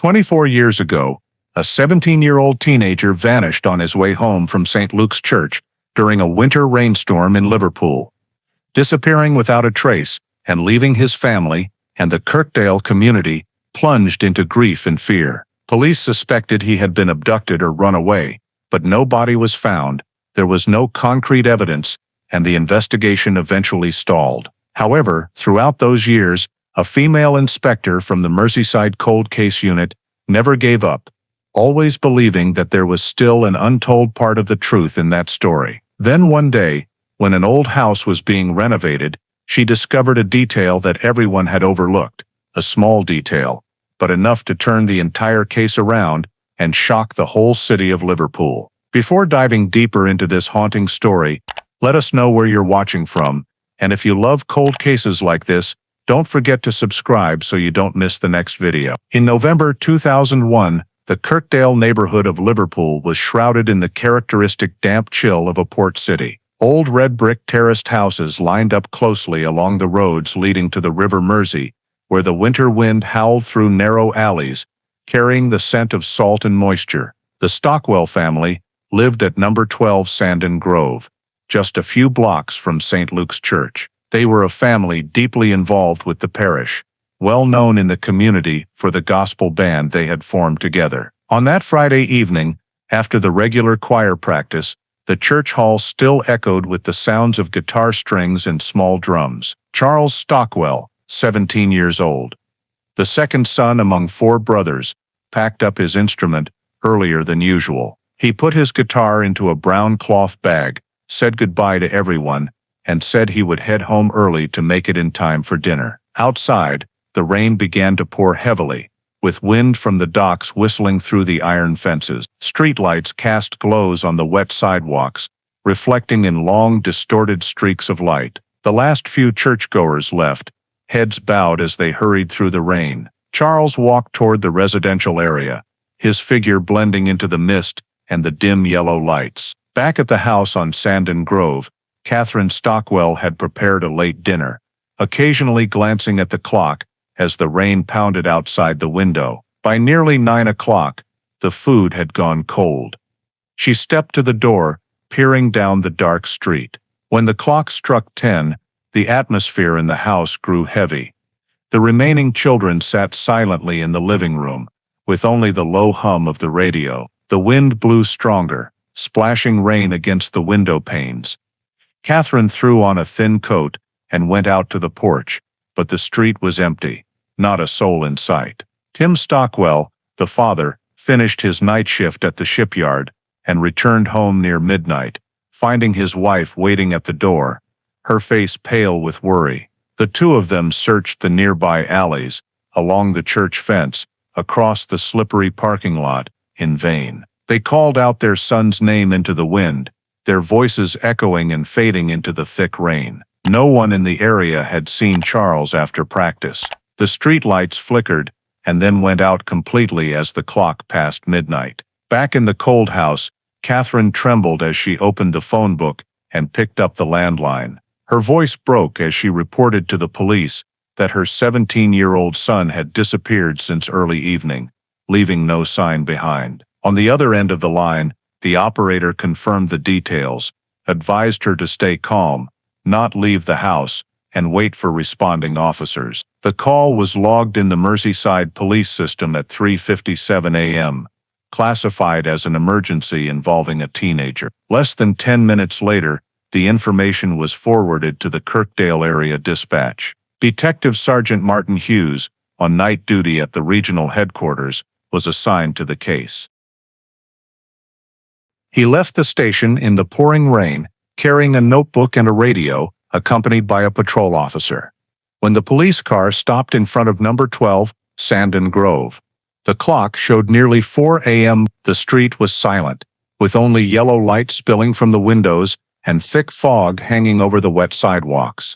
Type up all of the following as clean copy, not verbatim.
24 years ago, a 17-year-old teenager vanished on his way home from St. Luke's Church during a winter rainstorm in Liverpool, disappearing without a trace and leaving his family and the Kirkdale community plunged into grief and fear. Police suspected he had been abducted or run away, but no body was found. There was no concrete evidence, and the investigation eventually stalled. However, throughout those years, a female inspector from the Merseyside Cold Case Unit never gave up, always believing that there was still an untold part of the truth in that story. Then one day, when an old house was being renovated, she discovered a detail that everyone had overlooked, a small detail, but enough to turn the entire case around and shock the whole city of Liverpool. Before diving deeper into this haunting story, let us know where you're watching from, and if you love cold cases like this, don't forget to subscribe so you don't miss the next video. In November 2001, the Kirkdale neighborhood of Liverpool was shrouded in the characteristic damp chill of a port city. Old red brick terraced houses lined up closely along the roads leading to the River Mersey, where the winter wind howled through narrow alleys, carrying the scent of salt and moisture. The Stockwell family lived at number 12 Sandon Grove, just a few blocks from St. Luke's Church. They were a family deeply involved with the parish, well known in the community for the gospel band they had formed together. On that Friday evening, after the regular choir practice, the church hall still echoed with the sounds of guitar strings and small drums. Charles Stockwell, 17 years old, the second son among 4 brothers, packed up his instrument earlier than usual. He put his guitar into a brown cloth bag, said goodbye to everyone, and said he would head home early to make it in time for dinner. Outside, the rain began to pour heavily, with wind from the docks whistling through the iron fences. Streetlights cast glows on the wet sidewalks, reflecting in long, distorted streaks of light. The last few churchgoers left, heads bowed as they hurried through the rain. Charles walked toward the residential area, his figure blending into the mist and the dim yellow lights. Back at the house on Sandon Grove, Catherine Stockwell had prepared a late dinner, occasionally glancing at the clock as the rain pounded outside the window. By nearly 9 o'clock, the food had gone cold. She stepped to the door, peering down the dark street. When the clock struck 10, the atmosphere in the house grew heavy. The remaining children sat silently in the living room, with only the low hum of the radio. The wind blew stronger, splashing rain against the window panes. Catherine threw on a thin coat and went out to the porch, but the street was empty, not a soul in sight. Tim Stockwell, the father, finished his night shift at the shipyard and returned home near midnight, finding his wife waiting at the door, her face pale with worry. The two of them searched the nearby alleys, along the church fence, across the slippery parking lot, in vain. They called out their son's name into the wind, their voices echoing and fading into the thick rain. No one in the area had seen Charles after practice. The streetlights flickered and then went out completely as the clock passed midnight. Back in the cold house, Catherine trembled as she opened the phone book and picked up the landline. Her voice broke as she reported to the police that her 17-year-old son had disappeared since early evening, leaving no sign behind. On the other end of the line, the operator confirmed the details, advised her to stay calm, not leave the house, and wait for responding officers. The call was logged in the Merseyside police system at 3:57 a.m., classified as an emergency involving a teenager. Less than 10 minutes later, the information was forwarded to the Kirkdale area dispatch. Detective Sergeant Martin Hughes, on night duty at the regional headquarters, was assigned to the case. He left the station in the pouring rain, carrying a notebook and a radio, accompanied by a patrol officer. When the police car stopped in front of number 12, Sandon Grove, the clock showed nearly 4 a.m. The street was silent, with only yellow light spilling from the windows and thick fog hanging over the wet sidewalks.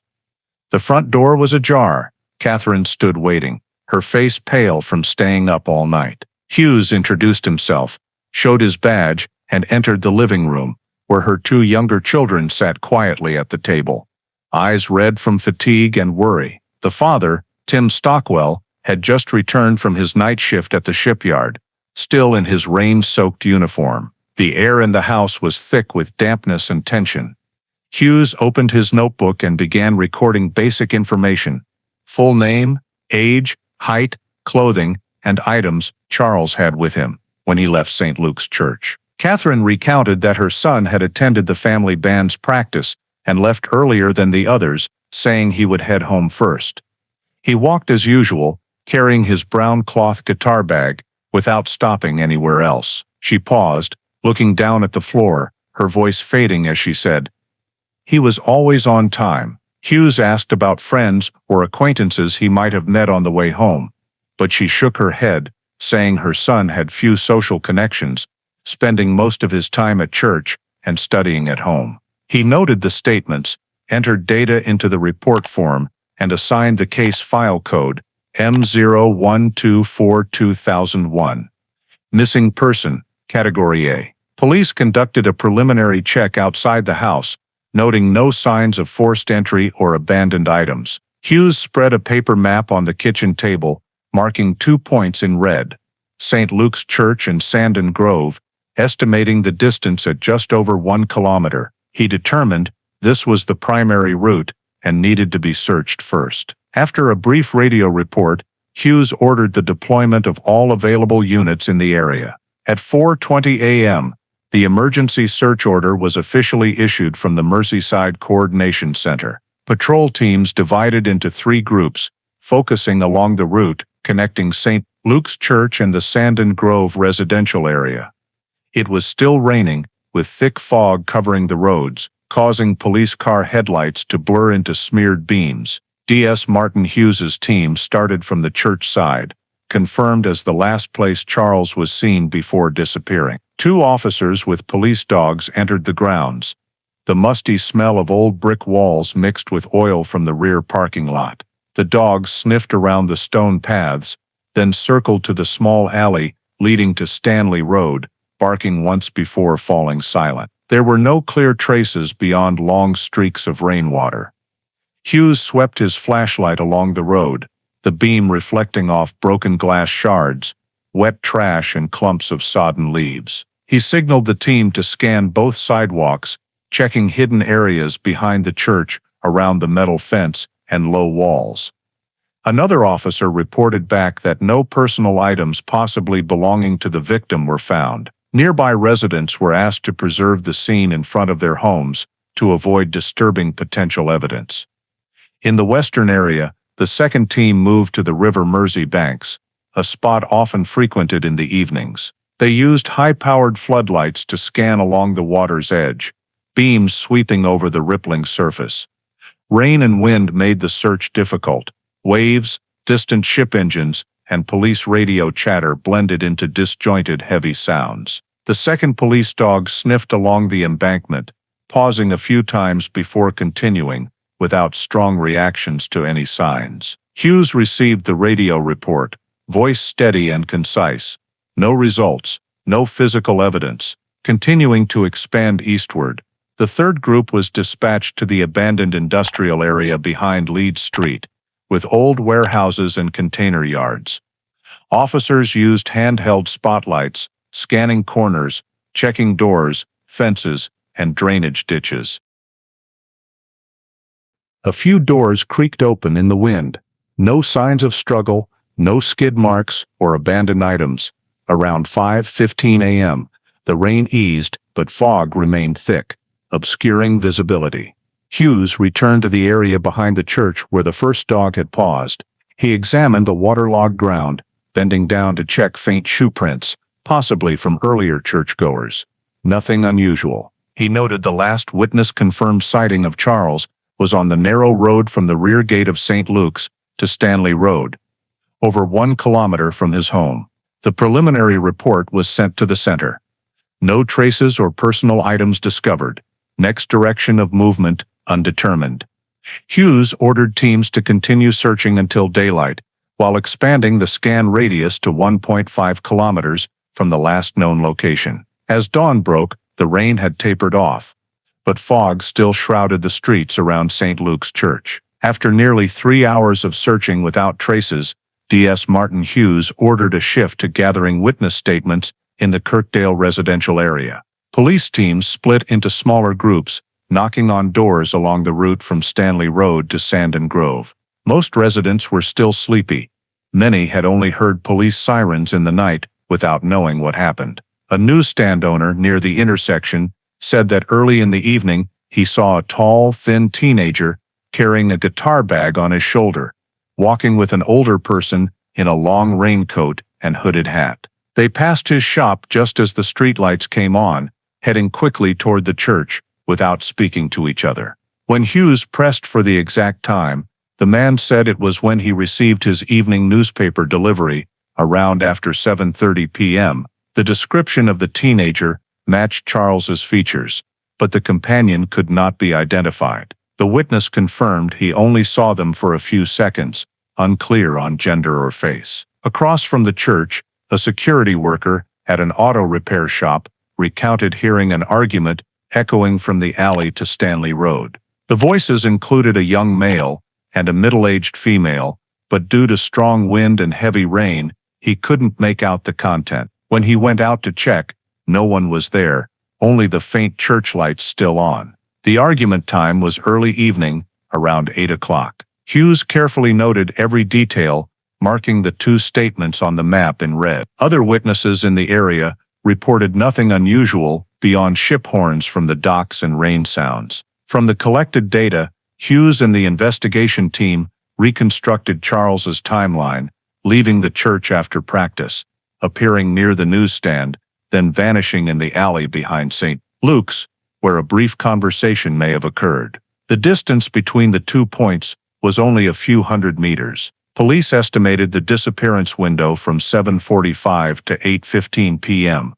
The front door was ajar. Catherine stood waiting, her face pale from staying up all night. Hughes introduced himself, showed his badge, and entered the living room, where her 2 younger children sat quietly at the table, eyes red from fatigue and worry. The father, Tim Stockwell, had just returned from his night shift at the shipyard, still in his rain-soaked uniform. The air in the house was thick with dampness and tension. Hughes opened his notebook and began recording basic information: full name, age, height, clothing, and items Charles had with him when he left St. Luke's Church. Catherine recounted that her son had attended the family band's practice and left earlier than the others, saying he would head home first. He walked as usual, carrying his brown cloth guitar bag, without stopping anywhere else. She paused, looking down at the floor, her voice fading as she said, "He was always on time." Hughes asked about friends or acquaintances he might have met on the way home, but she shook her head, saying her son had few social connections, spending most of his time at church and studying at home. He noted the statements, entered data into the report form, and assigned the case file code M0124-2001. Missing person, Category A. Police conducted a preliminary check outside the house, noting no signs of forced entry or abandoned items. Hughes spread a paper map on the kitchen table, marking 2 points in red: St. Luke's Church and Sandon Grove, estimating the distance at just over 1 kilometer. He determined this was the primary route and needed to be searched first. After a brief radio report, Hughes ordered the deployment of all available units in the area. At 4:20 a.m., the emergency search order was officially issued from the Merseyside Coordination Center. Patrol teams divided into 3 groups, focusing along the route connecting St. Luke's Church and the Sandon Grove residential area. It was still raining, with thick fog covering the roads, causing police car headlights to blur into smeared beams. D.S. Martin Hughes's team started from the church side, confirmed as the last place Charles was seen before disappearing. 2 officers with police dogs entered the grounds. The musty smell of old brick walls mixed with oil from the rear parking lot. The dogs sniffed around the stone paths, then circled to the small alley leading to Stanley Road, barking once before falling silent. There were no clear traces beyond long streaks of rainwater. Hughes swept his flashlight along the road, the beam reflecting off broken glass shards, wet trash and clumps of sodden leaves. He signaled the team to scan both sidewalks, checking hidden areas behind the church, around the metal fence, and low walls. Another officer reported back that no personal items possibly belonging to the victim were found. Nearby residents were asked to preserve the scene in front of their homes to avoid disturbing potential evidence. In the western area, the second team moved to the River Mersey banks, a spot often frequented in the evenings. They used high-powered floodlights to scan along the water's edge, beams sweeping over the rippling surface. Rain and wind made the search difficult. Waves, distant ship engines, and police radio chatter blended into disjointed heavy sounds. The second police dog sniffed along the embankment, pausing a few times before continuing, without strong reactions to any signs. Hughes received the radio report, voice steady and concise. No results, no physical evidence. Continuing to expand eastward, the third group was dispatched to the abandoned industrial area behind Leeds Street, with old warehouses and container yards. Officers used handheld spotlights, scanning corners, checking doors, fences, and drainage ditches. A few doors creaked open in the wind. No signs of struggle, no skid marks or abandoned items. Around 5:15 a.m., the rain eased, but fog remained thick, obscuring visibility. Hughes returned to the area behind the church where the first dog had paused. He examined the waterlogged ground, bending down to check faint shoe prints, possibly from earlier churchgoers. Nothing unusual. He noted the last witness-confirmed sighting of Charles was on the narrow road from the rear gate of St. Luke's to Stanley Road, over 1 kilometer from his home. The preliminary report was sent to the center. No traces or personal items discovered. Next direction of movement, undetermined. Hughes ordered teams to continue searching until daylight, while expanding the scan radius to 1.5 kilometers from the last known location. As dawn broke, the rain had tapered off, but fog still shrouded the streets around St. Luke's Church. After nearly 3 hours of searching without traces, DS Martin Hughes ordered a shift to gathering witness statements in the Kirkdale residential area. Police teams split into smaller groups, knocking on doors along the route from Stanley Road to Sandon Grove. Most residents were still sleepy. Many had only heard police sirens in the night without knowing what happened. A newsstand owner near the intersection said that early in the evening he saw a tall, thin teenager carrying a guitar bag on his shoulder, walking with an older person in a long raincoat and hooded hat. They passed his shop just as the streetlights came on, heading quickly toward the church without speaking to each other. When Hughes pressed for the exact time, the man said it was when he received his evening newspaper delivery, around after 7:30 p.m. The description of the teenager matched Charles's features, but the companion could not be identified. The witness confirmed he only saw them for a few seconds, unclear on gender or face. Across from the church, a security worker at an auto repair shop recounted hearing an argument echoing from the alley to Stanley Road. The voices included a young male and a middle-aged female, but due to strong wind and heavy rain, he couldn't make out the content. When he went out to check, no one was there, only the faint church lights still on. The argument time was early evening, around 8 o'clock. Hughes carefully noted every detail, marking the two statements on the map in red. Other witnesses in the area reported nothing unusual beyond ship horns from the docks and rain sounds. From the collected data, Hughes and the investigation team reconstructed Charles's timeline, leaving the church after practice, appearing near the newsstand, then vanishing in the alley behind St. Luke's, where a brief conversation may have occurred. The distance between the 2 points was only a few hundred meters. Police estimated the disappearance window from 7:45 to 8:15 p.m.,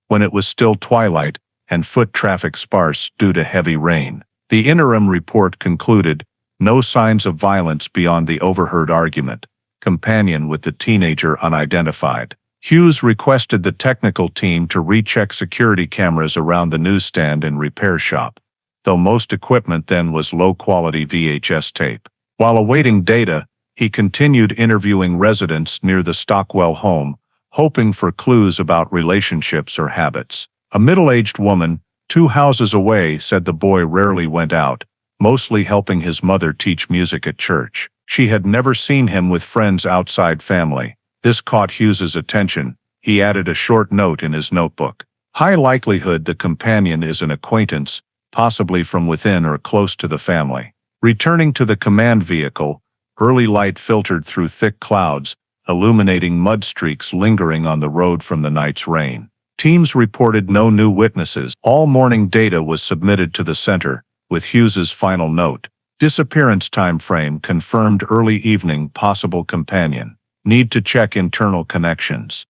when it was still twilight and foot traffic sparse due to heavy rain. The interim report concluded, no signs of violence beyond the overheard argument. Companion with the teenager unidentified. Hughes requested the technical team to recheck security cameras around the newsstand and repair shop, though most equipment then was low-quality VHS tape. While awaiting data, he continued interviewing residents near the Stockwell home, hoping for clues about relationships or habits. A middle-aged woman, 2 houses away, said the boy rarely went out, mostly helping his mother teach music at church. She had never seen him with friends outside family. This caught Hughes's attention. He added a short note in his notebook. High likelihood the companion is an acquaintance, possibly from within or close to the family. Returning to the command vehicle, early light filtered through thick clouds, illuminating mud streaks lingering on the road from the night's rain. Teams reported no new witnesses. All morning data was submitted to the center, with Hughes's final note. Disappearance time frame confirmed early evening, possible companion. Need to check internal connections.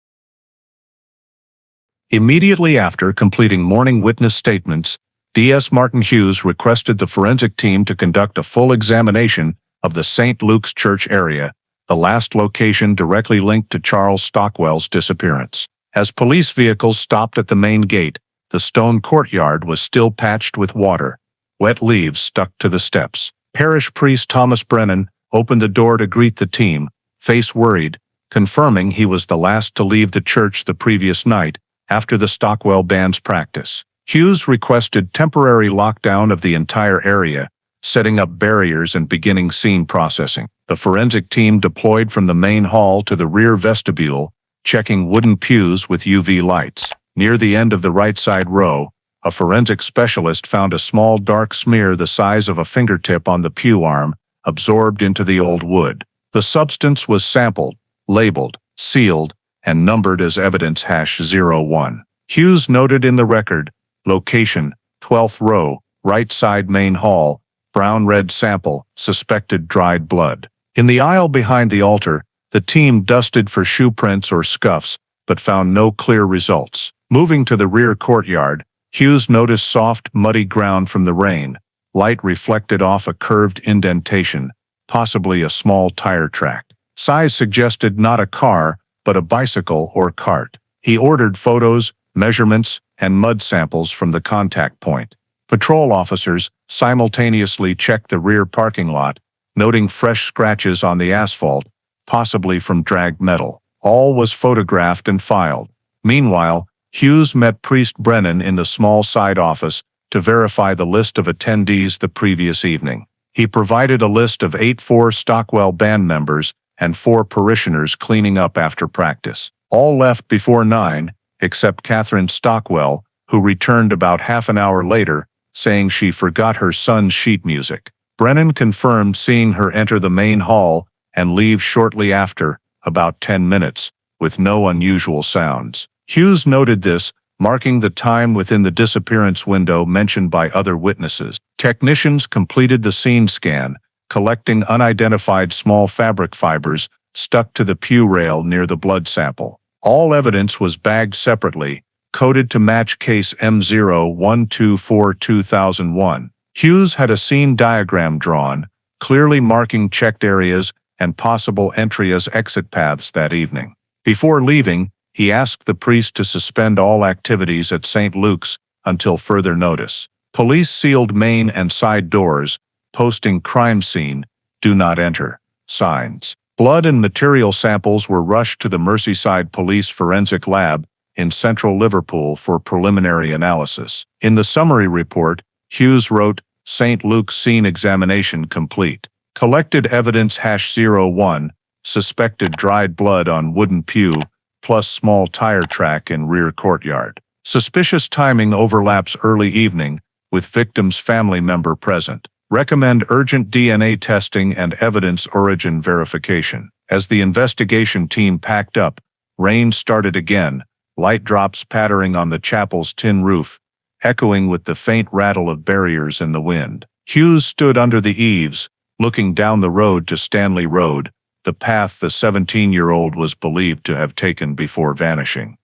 Immediately after completing morning witness statements, DS Martin Hughes requested the forensic team to conduct a full examination of the St. Luke's Church area, the last location directly linked to Charles Stockwell's disappearance. As police vehicles stopped at the main gate, the stone courtyard was still patched with water. Wet leaves stuck to the steps. Parish priest Thomas Brennan opened the door to greet the team, face worried, confirming he was the last to leave the church the previous night after the Stockwell band's practice. Hughes requested temporary lockdown of the entire area, setting up barriers and beginning scene processing. The forensic team deployed from the main hall to the rear vestibule, checking wooden pews with UV lights. Near the end of the right side row, a forensic specialist found a small dark smear the size of a fingertip on the pew arm, absorbed into the old wood. The substance was sampled, labeled, sealed, and numbered as evidence #01. Hughes noted in the record, location, 12th row, right side main hall, brown-red sample, suspected dried blood. In the aisle behind the altar, the team dusted for shoe prints or scuffs, but found no clear results. Moving to the rear courtyard, Hughes noticed soft, muddy ground from the rain. Light reflected off a curved indentation, possibly a small tire track. Size suggested not a car, but a bicycle or cart. He ordered photos, measurements, and mud samples from the contact point. Patrol officers simultaneously checked the rear parking lot, noting fresh scratches on the asphalt, possibly from dragged metal. All was photographed and filed. Meanwhile, Hughes met Priest Brennan in the small side office to verify the list of attendees the previous evening. He provided a list of 84 Stockwell band members and 4 parishioners cleaning up after practice. All left before 9, except Catherine Stockwell, who returned about half an hour later, saying she forgot her son's sheet music. Brennan confirmed seeing her enter the main hall and leave shortly after, about 10 minutes, with no unusual sounds. Hughes noted this, marking the time within the disappearance window mentioned by other witnesses. Technicians completed the scene scan, collecting unidentified small fabric fibers stuck to the pew rail near the blood sample. All evidence was bagged separately, coded to match case M0124-2001. Hughes had a scene diagram drawn, clearly marking checked areas and possible entry as exit paths that evening. Before leaving, he asked the priest to suspend all activities at St. Luke's until further notice. Police sealed main and side doors, posting "Crime Scene, Do Not Enter" signs. Blood and material samples were rushed to the Merseyside Police Forensic Lab in central Liverpool for preliminary analysis. In the summary report, Hughes wrote, "St. Luke's scene examination complete. Collected evidence #01, suspected dried blood on wooden pew, plus small tire track in rear courtyard. Suspicious timing overlaps early evening, with victim's family member present. Recommend urgent DNA testing and evidence origin verification." As the investigation team packed up, rain started again, light drops pattering on the chapel's tin roof, echoing with the faint rattle of barriers in the wind. Hughes stood under the eaves, looking down the road to Stanley Road, the path the 17-year-old was believed to have taken before vanishing,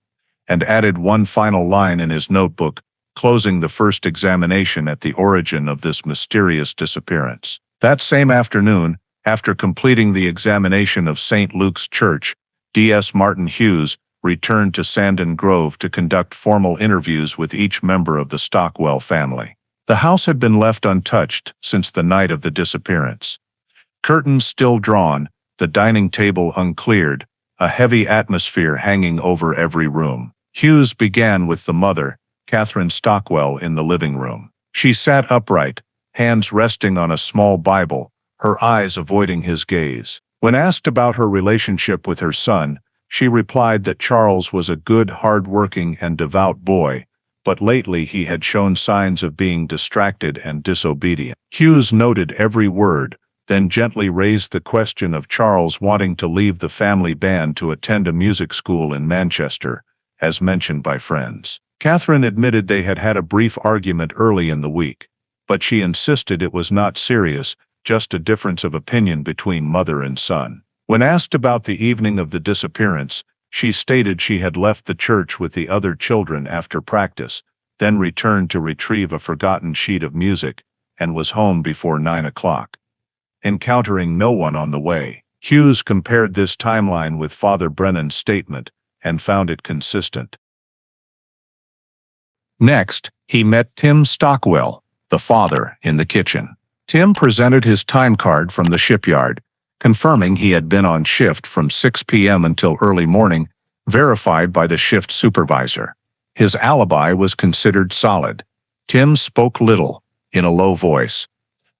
and added one final line in his notebook, closing the first examination at the origin of this mysterious disappearance. That same afternoon, after completing the examination of St. Luke's Church, D.S. Martin Hughes returned to Sandon Grove to conduct formal interviews with each member of the Stockwell family. The house had been left untouched since the night of the disappearance. Curtains still drawn, the dining table uncleared, a heavy atmosphere hanging over every room. Hughes began with the mother, Catherine Stockwell, in the living room. She sat upright, hands resting on a small Bible, her eyes avoiding his gaze. When asked about her relationship with her son, she replied that Charles was a good, hard-working and devout boy, but lately he had shown signs of being distracted and disobedient. Hughes noted every word, then gently raised the question of Charles wanting to leave the family band to attend a music school in Manchester, as mentioned by friends. Catherine admitted they had had a brief argument early in the week, but she insisted it was not serious, just a difference of opinion between mother and son. When asked about the evening of the disappearance, she stated she had left the church with the other children after practice, then returned to retrieve a forgotten sheet of music, and was home before 9 o'clock. Encountering no one on the way, Hughes compared this timeline with Father Brennan's statement and found it consistent. Next, he met Tim Stockwell, the father, in the kitchen. Tim presented his time card from the shipyard, confirming he had been on shift from 6 p.m. until early morning, verified by the shift supervisor. His alibi was considered solid. Tim spoke little, in a low voice,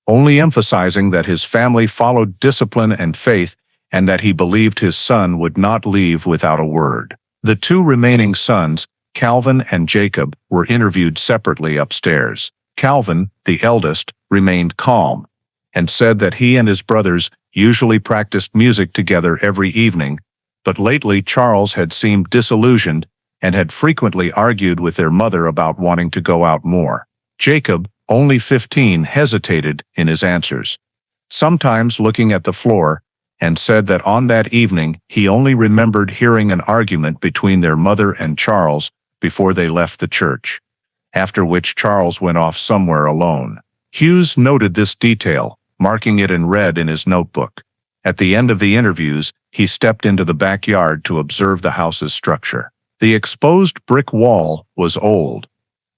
only emphasizing that his family followed discipline and faith and that he believed his son would not leave without a word. The 2 remaining sons, Calvin and Jacob, were interviewed separately upstairs. Calvin, the eldest, remained calm and said that he and his brothers usually practiced music together every evening, but lately Charles had seemed disillusioned and had frequently argued with their mother about wanting to go out more. Jacob, only 15, hesitated in his answers, sometimes looking at the floor, and said that on that evening he only remembered hearing an argument between their mother and Charles before they left the church, after which Charles went off somewhere alone. Hughes noted this detail, marking it in red in his notebook. At the end of the interviews, he stepped into the backyard to observe the house's structure. The exposed brick wall was old,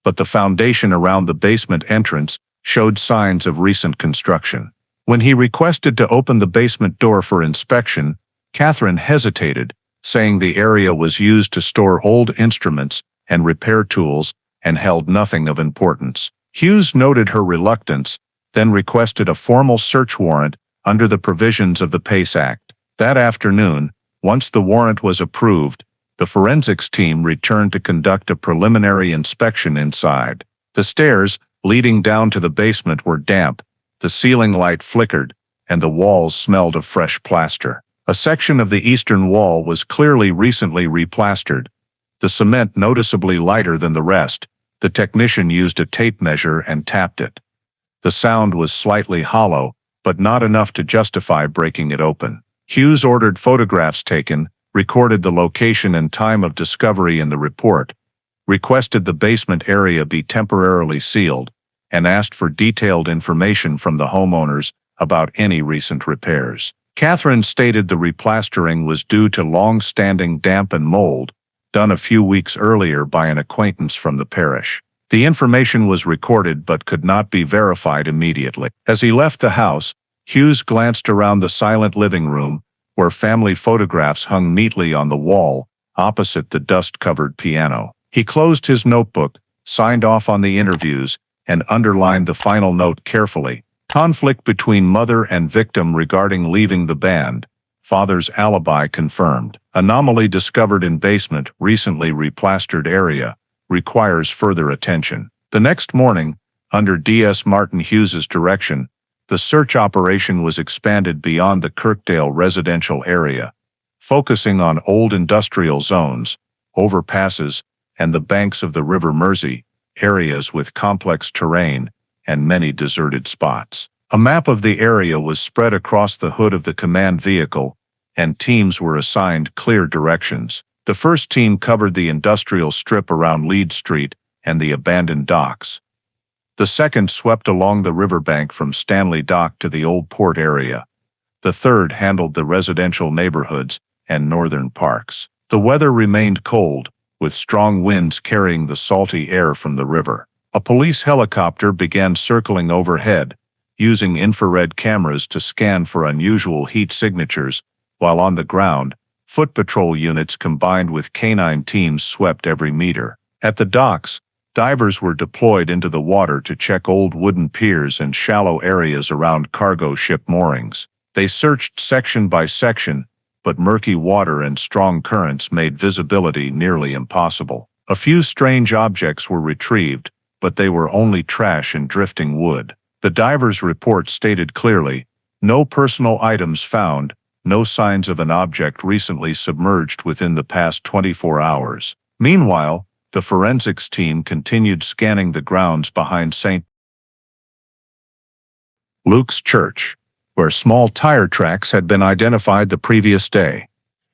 but the foundation around the basement entrance showed signs of recent construction. When he requested to open the basement door for inspection, Catherine hesitated, saying the area was used to store old instruments and repair tools and held nothing of importance. Hughes noted her reluctance, then requested a formal search warrant under the provisions of the PACE Act. That afternoon, once the warrant was approved, the forensics team returned to conduct a preliminary inspection inside. The stairs leading down to the basement were damp, the ceiling light flickered, and the walls smelled of fresh plaster. A section of the eastern wall was clearly recently replastered, the cement noticeably lighter than the rest. The technician used a tape measure and tapped it. The sound was slightly hollow, but not enough to justify breaking it open. Hughes ordered photographs taken, recorded the location and time of discovery in the report, requested the basement area be temporarily sealed, and asked for detailed information from the homeowners about any recent repairs. Catherine stated the replastering was due to long-standing damp and mold, done a few weeks earlier by an acquaintance from the parish. The information was recorded but could not be verified immediately. As he left the house, Hughes glanced around the silent living room, where family photographs hung neatly on the wall, opposite the dust-covered piano. He closed his notebook, signed off on the interviews, and underlined the final note carefully. Conflict between mother and victim regarding leaving the band. Father's alibi confirmed. Anomaly discovered in basement, recently replastered area. Requires further attention. The next morning, under D.S. Martin Hughes's direction, the search operation was expanded beyond the Kirkdale residential area, focusing on old industrial zones, overpasses, and the banks of the River Mersey, areas with complex terrain and many deserted spots. A map of the area was spread across the hood of the command vehicle, and teams were assigned clear directions. The first team covered the industrial strip around Lead Street and the abandoned docks. The second swept along the riverbank from Stanley Dock to the Old Port area. The third handled the residential neighborhoods and northern parks. The weather remained cold, with strong winds carrying the salty air from the river. A police helicopter began circling overhead, using infrared cameras to scan for unusual heat signatures, while on the ground, foot patrol units combined with canine teams swept every meter. At the docks, divers were deployed into the water to check old wooden piers and shallow areas around cargo ship moorings. They searched section by section, but murky water and strong currents made visibility nearly impossible. A few strange objects were retrieved, but they were only trash and drifting wood. The divers' report stated clearly, no personal items found, no signs of an object recently submerged within the past 24 hours. Meanwhile, the forensics team continued scanning the grounds behind St. Luke's Church, where small tire tracks had been identified the previous day.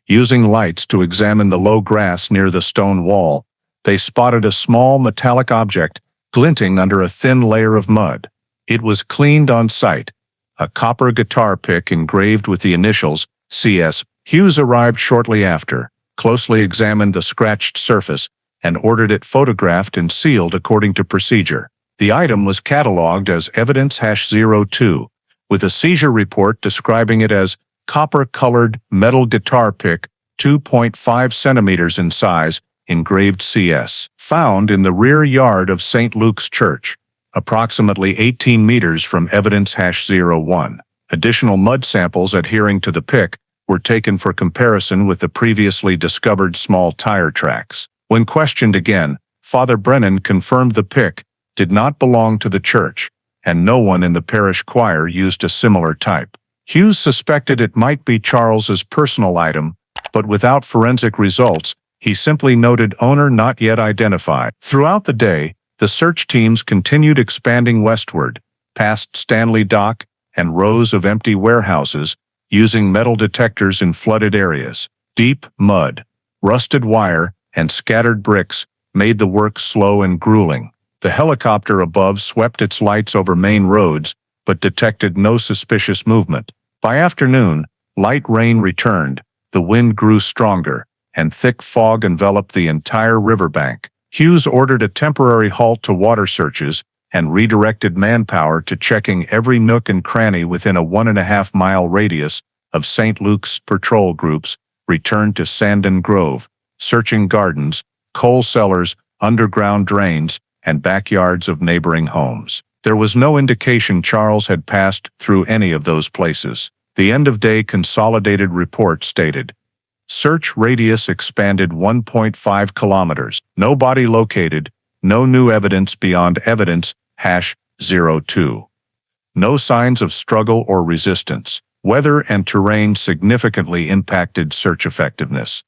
Using lights to examine the low grass near the stone wall, they spotted a small metallic object glinting under a thin layer of mud. It was cleaned on site, a copper guitar pick engraved with the initials CS. Hughes arrived shortly after, closely examined the scratched surface, and ordered it photographed and sealed according to procedure. The item was catalogued as evidence-02, with a seizure report describing it as copper-colored metal guitar pick, 2.5 centimeters in size, engraved CS, found in the rear yard of St. Luke's Church, approximately 18 meters from evidence-01. Additional mud samples adhering to the pick were taken for comparison with the previously discovered small tire tracks. When questioned again, Father Brennan confirmed the pick did not belong to the church, and no one in the parish choir used a similar type. Hughes suspected it might be Charles's personal item, but without forensic results, he simply noted owner not yet identified. Throughout the day, the search teams continued expanding westward, past Stanley Dock and rows of empty warehouses, using metal detectors in flooded areas. Deep mud, rusted wire, and scattered bricks made the work slow and grueling. The helicopter above swept its lights over main roads, but detected no suspicious movement. By afternoon, light rain returned, the wind grew stronger, and thick fog enveloped the entire riverbank. Hughes ordered a temporary halt to water searches and redirected manpower to checking every nook and cranny within a 1.5-mile radius of St. Luke's patrol groups returned to Sandon Grove, searching gardens, coal cellars, underground drains, and backyards of neighboring homes. There was no indication Charles had passed through any of those places. The end-of-day consolidated report stated, search radius expanded 1.5 kilometers. No body located. No new evidence beyond evidence, #02. No signs of struggle or resistance. Weather and terrain significantly impacted search effectiveness.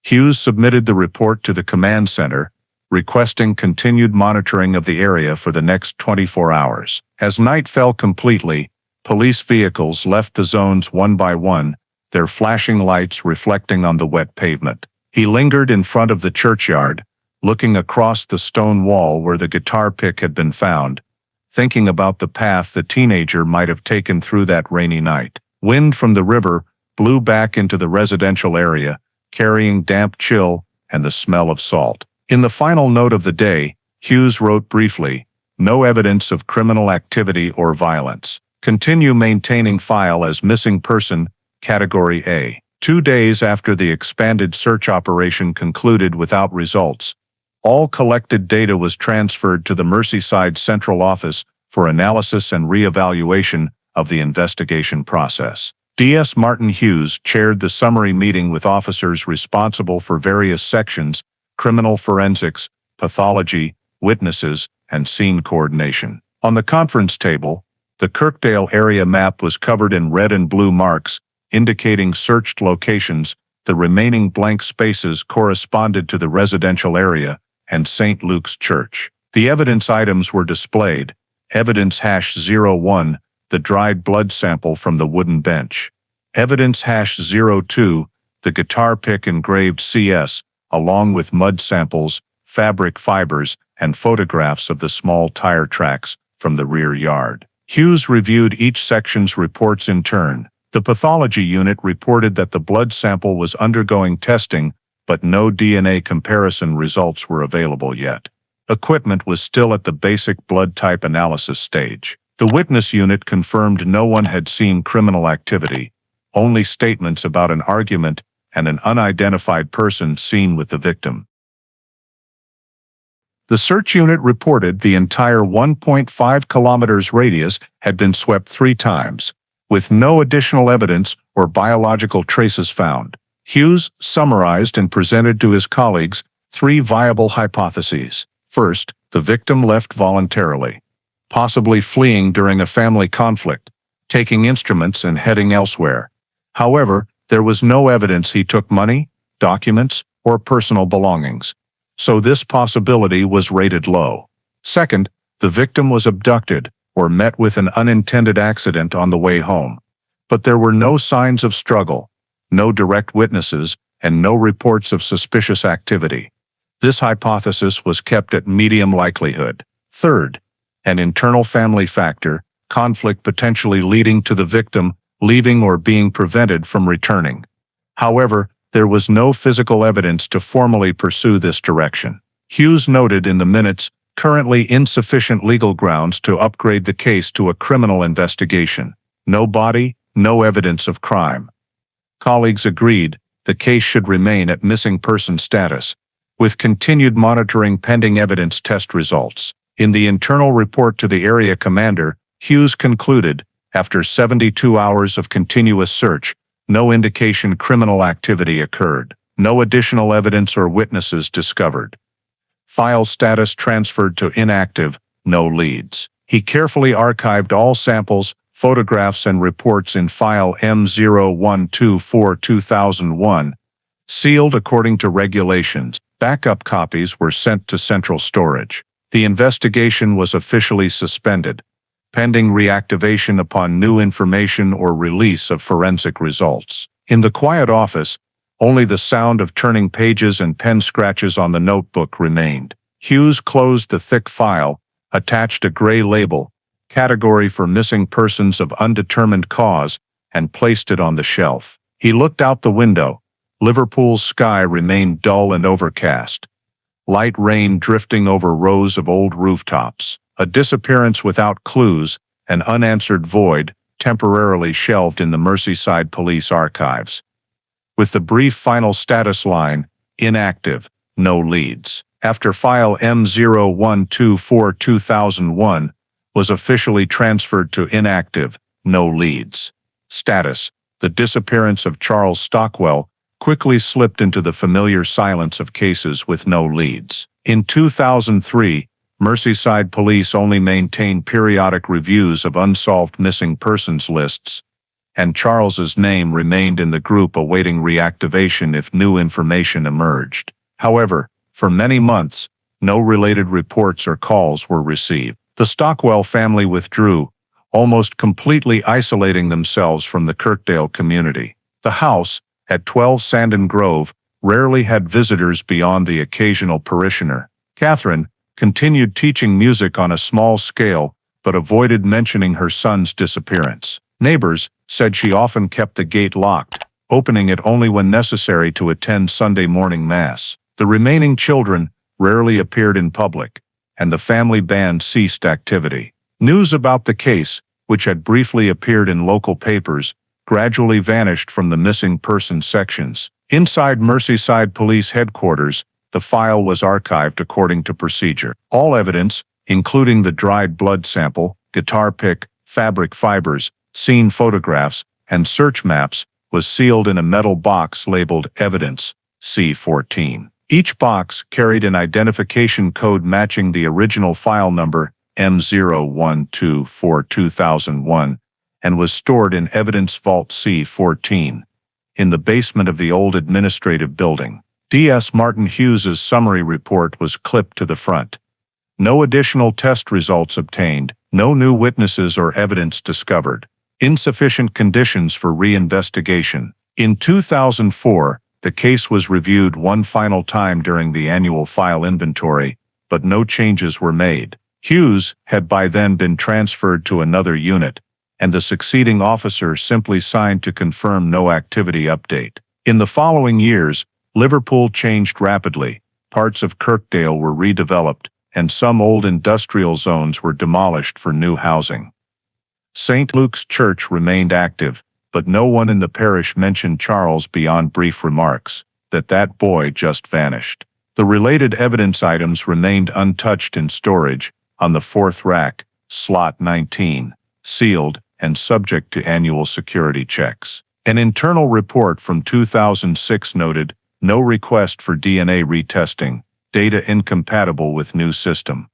Hughes submitted the report to the command center, requesting continued monitoring of the area for the next 24 hours. As night fell completely, police vehicles left the zones one by one, their flashing lights reflecting on the wet pavement. He lingered in front of the churchyard, looking across the stone wall where the guitar pick had been found, thinking about the path the teenager might have taken through that rainy night. Wind from the river blew back into the residential area, carrying damp chill and the smell of salt. In the final note of the day, Hughes wrote briefly, no evidence of criminal activity or violence. Continue maintaining file as missing person, Category A. 2 days after the expanded search operation concluded without results, all collected data was transferred to the Merseyside Central Office for analysis and re-evaluation of the investigation process. D.S. Martin Hughes chaired the summary meeting with officers responsible for various sections: criminal forensics, pathology, witnesses, and scene coordination. On the conference table, the Kirkdale area map was covered in red and blue marks, indicating searched locations. The remaining blank spaces corresponded to the residential area and St. Luke's Church. The evidence items were displayed. Evidence #01, the dried blood sample from the wooden bench. Evidence #02, the guitar pick engraved CS, along with mud samples, fabric fibers, and photographs of the small tire tracks from the rear yard. Hughes reviewed each section's reports in turn. The pathology unit reported that the blood sample was undergoing testing, but no DNA comparison results were available yet. Equipment was still at the basic blood type analysis stage. The witness unit confirmed no one had seen criminal activity, only statements about an argument and an unidentified person seen with the victim. The search unit reported the entire 1.5 kilometers radius had been swept 3 times, with no additional evidence or biological traces found. Hughes summarized and presented to his colleagues 3 viable hypotheses. First, the victim left voluntarily, possibly fleeing during a family conflict, taking instruments and heading elsewhere. However, there was no evidence he took money, documents, or personal belongings, so this possibility was rated low. Second, the victim was abducted or met with an unintended accident on the way home, but there were no signs of struggle, no direct witnesses, and no reports of suspicious activity. This hypothesis was kept at medium likelihood. Third, an internal family factor, conflict potentially leading to the victim leaving or being prevented from returning. However, there was no physical evidence to formally pursue this direction. Hughes noted in the minutes currently insufficient legal grounds to upgrade the case to a criminal investigation. No body, no evidence of crime. Colleagues agreed the case should remain at missing person status, with continued monitoring pending evidence test results. In the internal report to the area commander, Hughes concluded, after 72 hours of continuous search, no indication criminal activity occurred. No additional evidence or witnesses discovered. File status transferred to inactive, no leads. He carefully archived all samples, photographs and reports in file M0124-2001, sealed according to regulations. Backup copies were sent to central storage. The investigation was officially suspended, pending reactivation upon new information or release of forensic results. In the quiet office, only the sound of turning pages and pen scratches on the notebook remained. Hughes closed the thick file, attached a gray label, category for missing persons of undetermined cause, and placed it on the shelf. He looked out the window. Liverpool's sky remained dull and overcast. Light rain drifting over rows of old rooftops. A disappearance without clues, an unanswered void, temporarily shelved in the Merseyside Police archives, with the brief final status line, inactive, no leads. After file M0124-2001 was officially transferred to inactive, no leads status, the disappearance of Charles Stockwell quickly slipped into the familiar silence of cases with no leads. In 2003, Merseyside Police only maintained periodic reviews of unsolved missing persons lists, and Charles's name remained in the group awaiting reactivation if new information emerged. However, for many months, no related reports or calls were received. The Stockwell family withdrew, almost completely isolating themselves from the Kirkdale community. The house, at 12 Sandon Grove, rarely had visitors beyond the occasional parishioner. Catherine continued teaching music on a small scale, but avoided mentioning her son's disappearance. Neighbors said she often kept the gate locked, opening it only when necessary to attend Sunday morning mass. The remaining children rarely appeared in public, and the family band ceased activity. News about the case, which had briefly appeared in local papers, gradually vanished from the missing persons sections. Inside Merseyside Police Headquarters, the file was archived according to procedure. All evidence, including the dried blood sample, guitar pick, fabric fibers, scene photographs, and search maps, was sealed in a metal box labeled Evidence, C14. Each box carried an identification code matching the original file number M0124-2001 and was stored in Evidence Vault C14 in the basement of the old administrative building. D.S. Martin Hughes's summary report was clipped to the front. No additional test results obtained, no new witnesses or evidence discovered. Insufficient conditions for reinvestigation. In 2004, the case was reviewed one final time during the annual file inventory, but no changes were made. Hughes had by then been transferred to another unit, and the succeeding officer simply signed to confirm no activity update. In the following years, Liverpool changed rapidly. Parts of Kirkdale were redeveloped, and some old industrial zones were demolished for new housing. St. Luke's Church remained active, but no one in the parish mentioned Charles beyond brief remarks that boy just vanished. The related evidence items remained untouched in storage on the fourth rack, slot 19, sealed and subject to annual security checks. An internal report from 2006 noted, no request for DNA retesting, data incompatible with new system.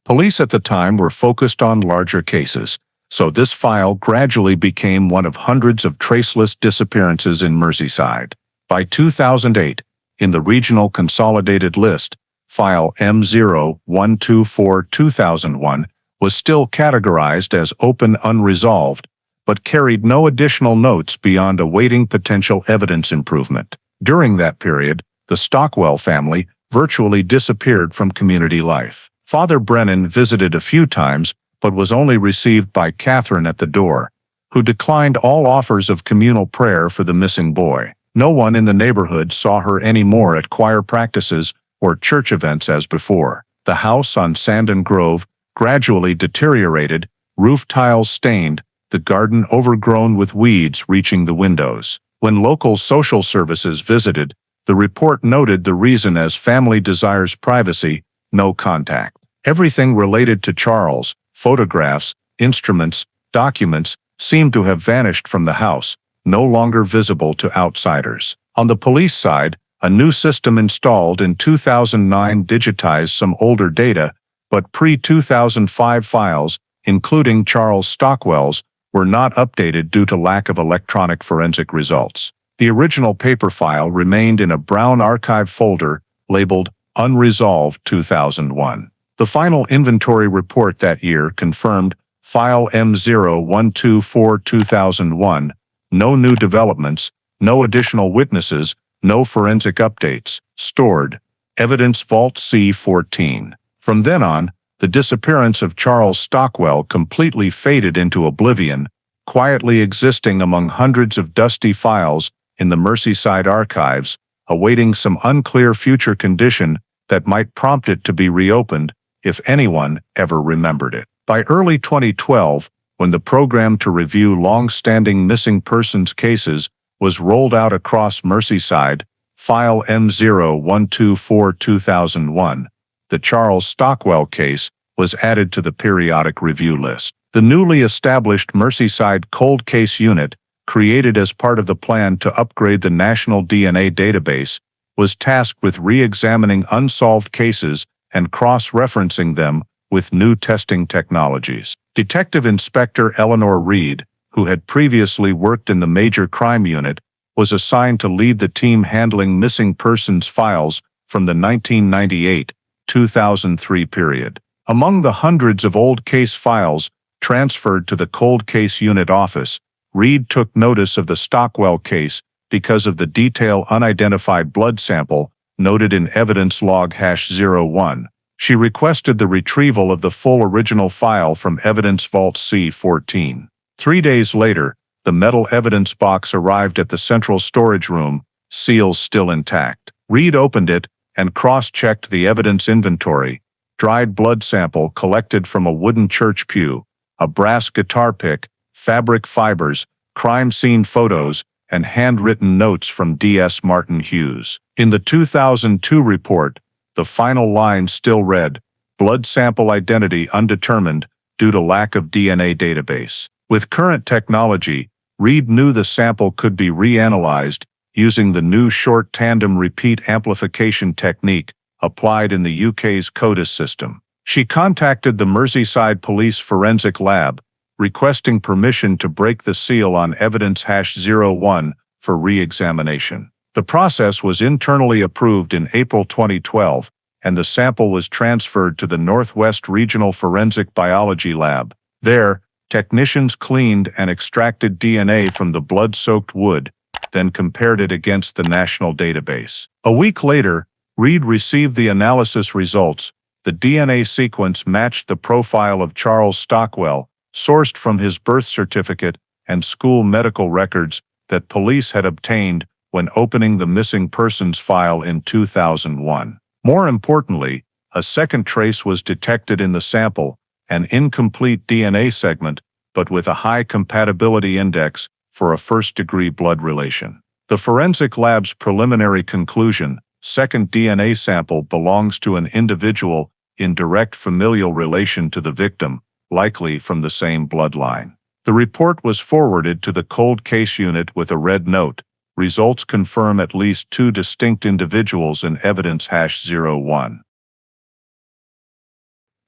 Police at the time were focused on larger cases, so this file gradually became one of hundreds of traceless disappearances in Merseyside. By 2008, in the Regional Consolidated List, file M0124-2001 was still categorized as open unresolved, but carried no additional notes beyond awaiting potential evidence improvement. During that period, the Stockwell family virtually disappeared from community life. Father Brennan visited a few times, but was only received by Catherine at the door, who declined all offers of communal prayer for the missing boy. No one in the neighborhood saw her anymore at choir practices or church events as before. The house on Sandon Grove gradually deteriorated, roof tiles stained, the garden overgrown with weeds reaching the windows. When local social services visited, the report noted the reason as family desires privacy, no contact. Everything related to Charles, photographs, instruments, documents, seemed to have vanished from the house, no longer visible to outsiders. On the police side, a new system installed in 2009 digitized some older data, but pre-2005 files, including Charles Stockwell's, were not updated due to lack of electronic forensic results. The original paper file remained in a brown archive folder labeled Unresolved 2001. The final inventory report that year confirmed file M0124-2001, no new developments, no additional witnesses, no forensic updates, stored, Evidence Vault C14. From then on, the disappearance of Charles Stockwell completely faded into oblivion, quietly existing among hundreds of dusty files in the Merseyside archives, awaiting some unclear future condition that might prompt it to be reopened, if anyone ever remembered it. By early 2012, when the program to review long-standing missing persons cases was rolled out across Merseyside, File M0124-2001, the Charles Stockwell case was added to the periodic review list. The newly established Merseyside Cold Case Unit, created as part of the plan to upgrade the national DNA database, was tasked with re-examining unsolved cases and cross-referencing them with new testing technologies. Detective Inspector Eleanor Reed, who had previously worked in the Major Crime Unit, was assigned to lead the team handling missing persons files from the 1998-2003 period. Among the hundreds of old case files transferred to the Cold Case Unit office, Reed took notice of the Stockwell case because of the detailed unidentified blood sample noted in Evidence Log #01. She requested the retrieval of the full original file from Evidence Vault C14. 3 days later, the metal evidence box arrived at the central storage room, seals still intact. Reed opened it and cross-checked the evidence inventory: dried blood sample collected from a wooden church pew, a brass guitar pick, fabric fibers, crime scene photos, and handwritten notes from D.S. Martin Hughes. In the 2002 report, the final line still read, "Blood sample identity undetermined due to lack of DNA database." With current technology, Reed knew the sample could be reanalyzed using the new short tandem repeat amplification technique applied in the UK's CODIS system. She contacted the Merseyside Police Forensic Lab, requesting permission to break the seal on Evidence #01 for re-examination. The process was internally approved in April 2012, and the sample was transferred to the Northwest Regional Forensic Biology Lab. There, technicians cleaned and extracted DNA from the blood-soaked wood, then compared it against the national database. A week later, Reed received the analysis results. The DNA sequence matched the profile of Charles Stockwell, sourced from his birth certificate and school medical records that police had obtained when opening the missing persons file in 2001. More importantly, a second trace was detected in the sample, an incomplete DNA segment, but with a high compatibility index for a first-degree blood relation. The forensic lab's preliminary conclusion: second DNA sample belongs to an individual in direct familial relation to the victim, likely from the same bloodline. The report was forwarded to the Cold Case Unit with a red note. Results confirm at least 2 distinct individuals in Evidence #01.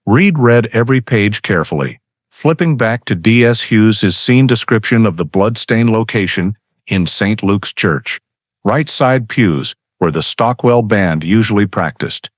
Reed read every page carefully, flipping back to D.S. Hughes' scene description of the bloodstain location in St. Luke's Church, right side pews, where the Stockwell band usually practiced.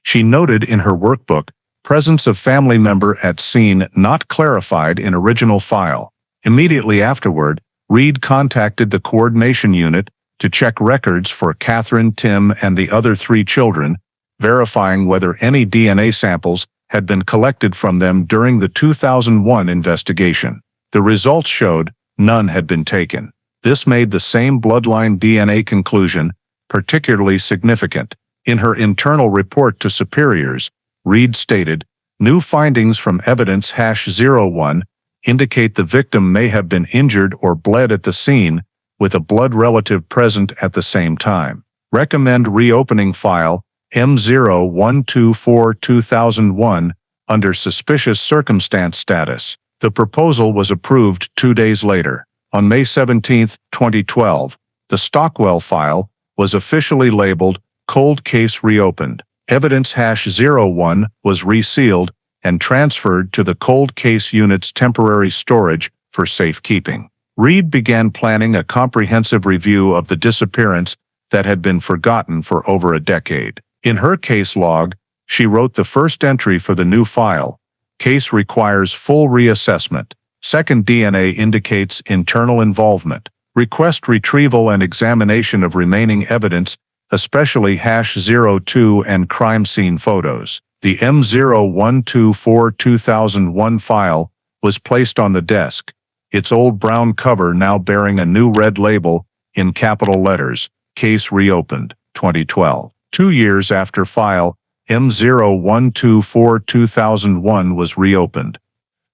She noted in her workbook, presence of family member at scene not clarified in original file. Immediately afterward, Reed contacted the coordination unit to check records for Catherine, Tim, and the other 3 children, verifying whether any DNA samples had been collected from them during the 2001 investigation. The results showed none had been taken. This made the same bloodline DNA conclusion particularly significant. In her internal report to superiors, Reed stated, "New findings from Evidence #01 indicate the victim may have been injured or bled at the scene, with a blood relative present at the same time. Recommend reopening file M0124-2001 under suspicious circumstance status." The proposal was approved 2 days later. On May 17, 2012, the Stockwell file was officially labeled Cold Case Reopened. Evidence #01 was resealed and transferred to the Cold Case Unit's temporary storage for safekeeping. Reed began planning a comprehensive review of the disappearance that had been forgotten for over a decade. In her case log, she wrote the first entry for the new file: "Case requires full reassessment. Second DNA indicates internal involvement. Request retrieval and examination of remaining evidence, especially #02 and crime scene photos." The M0124-2001 file was placed on the desk, its old brown cover now bearing a new red label in capital letters: "Case Reopened, 2012." 2 years after file M0124-2001 was reopened,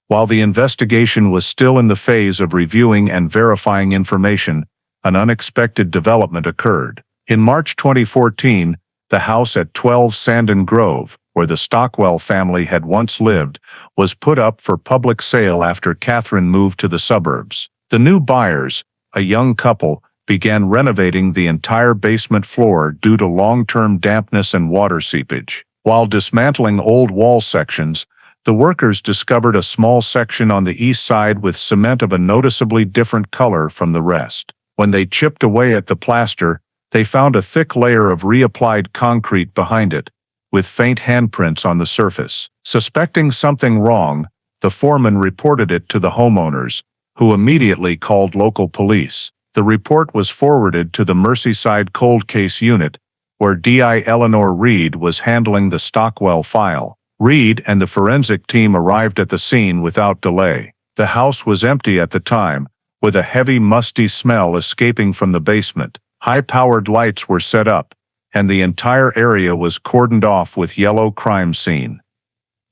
While the investigation was still in the phase of reviewing and verifying information, an unexpected development occurred. In March 2014, the house at 12 Sandon Grove, where the Stockwell family had once lived, was put up for public sale after Catherine moved to the suburbs. The new buyers, a young couple, began renovating the entire basement floor due to long-term dampness and water seepage. While dismantling old wall sections, the workers discovered a small section on the east side with cement of a noticeably different color from the rest. When they chipped away at the plaster, they found a thick layer of reapplied concrete behind it, with faint handprints on the surface. Suspecting something wrong, the foreman reported it to the homeowners, who immediately called local police. The report was forwarded to the Merseyside Cold Case Unit, where DI Eleanor Reed was handling the Stockwell file. Reed and the forensic team arrived at the scene without delay. The house was empty at the time, with a heavy musty smell escaping from the basement. High-powered lights were set up, and the entire area was cordoned off with yellow crime scene.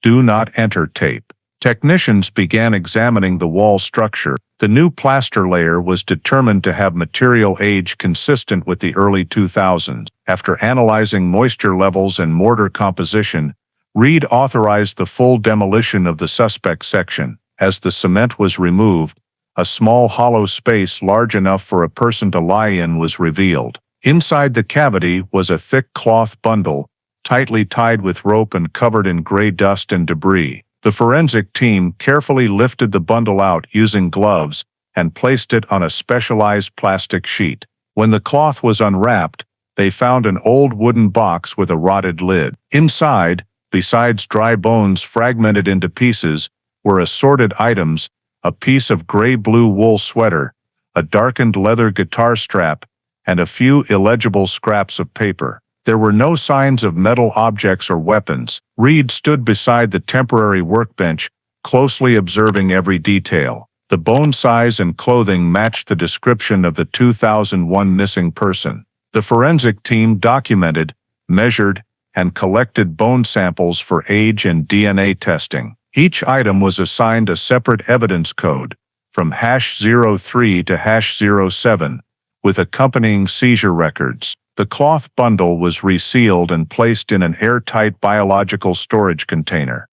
Do not enter tape. Technicians began examining the wall structure. The new plaster layer was determined to have material age consistent with the early 2000s. After analyzing moisture levels and mortar composition, Reed authorized the full demolition of the suspect section. As the cement was removed, a small hollow space large enough for a person to lie in was revealed. Inside the cavity was a thick cloth bundle, tightly tied with rope and covered in gray dust and debris. The forensic team carefully lifted the bundle out using gloves and placed it on a specialized plastic sheet. When the cloth was unwrapped, they found an old wooden box with a rotted lid. Inside, besides dry bones fragmented into pieces, were assorted items: a piece of gray-blue wool sweater, a darkened leather guitar strap, and a few illegible scraps of paper. There were no signs of metal objects or weapons. Reed stood beside the temporary workbench, closely observing every detail. The bone size and clothing matched the description of the 2001 missing person. The forensic team documented, measured, and collected bone samples for age and DNA testing. Each item was assigned a separate evidence code, from #03 to #07, with accompanying seizure records. The cloth bundle was resealed and placed in an airtight biological storage container.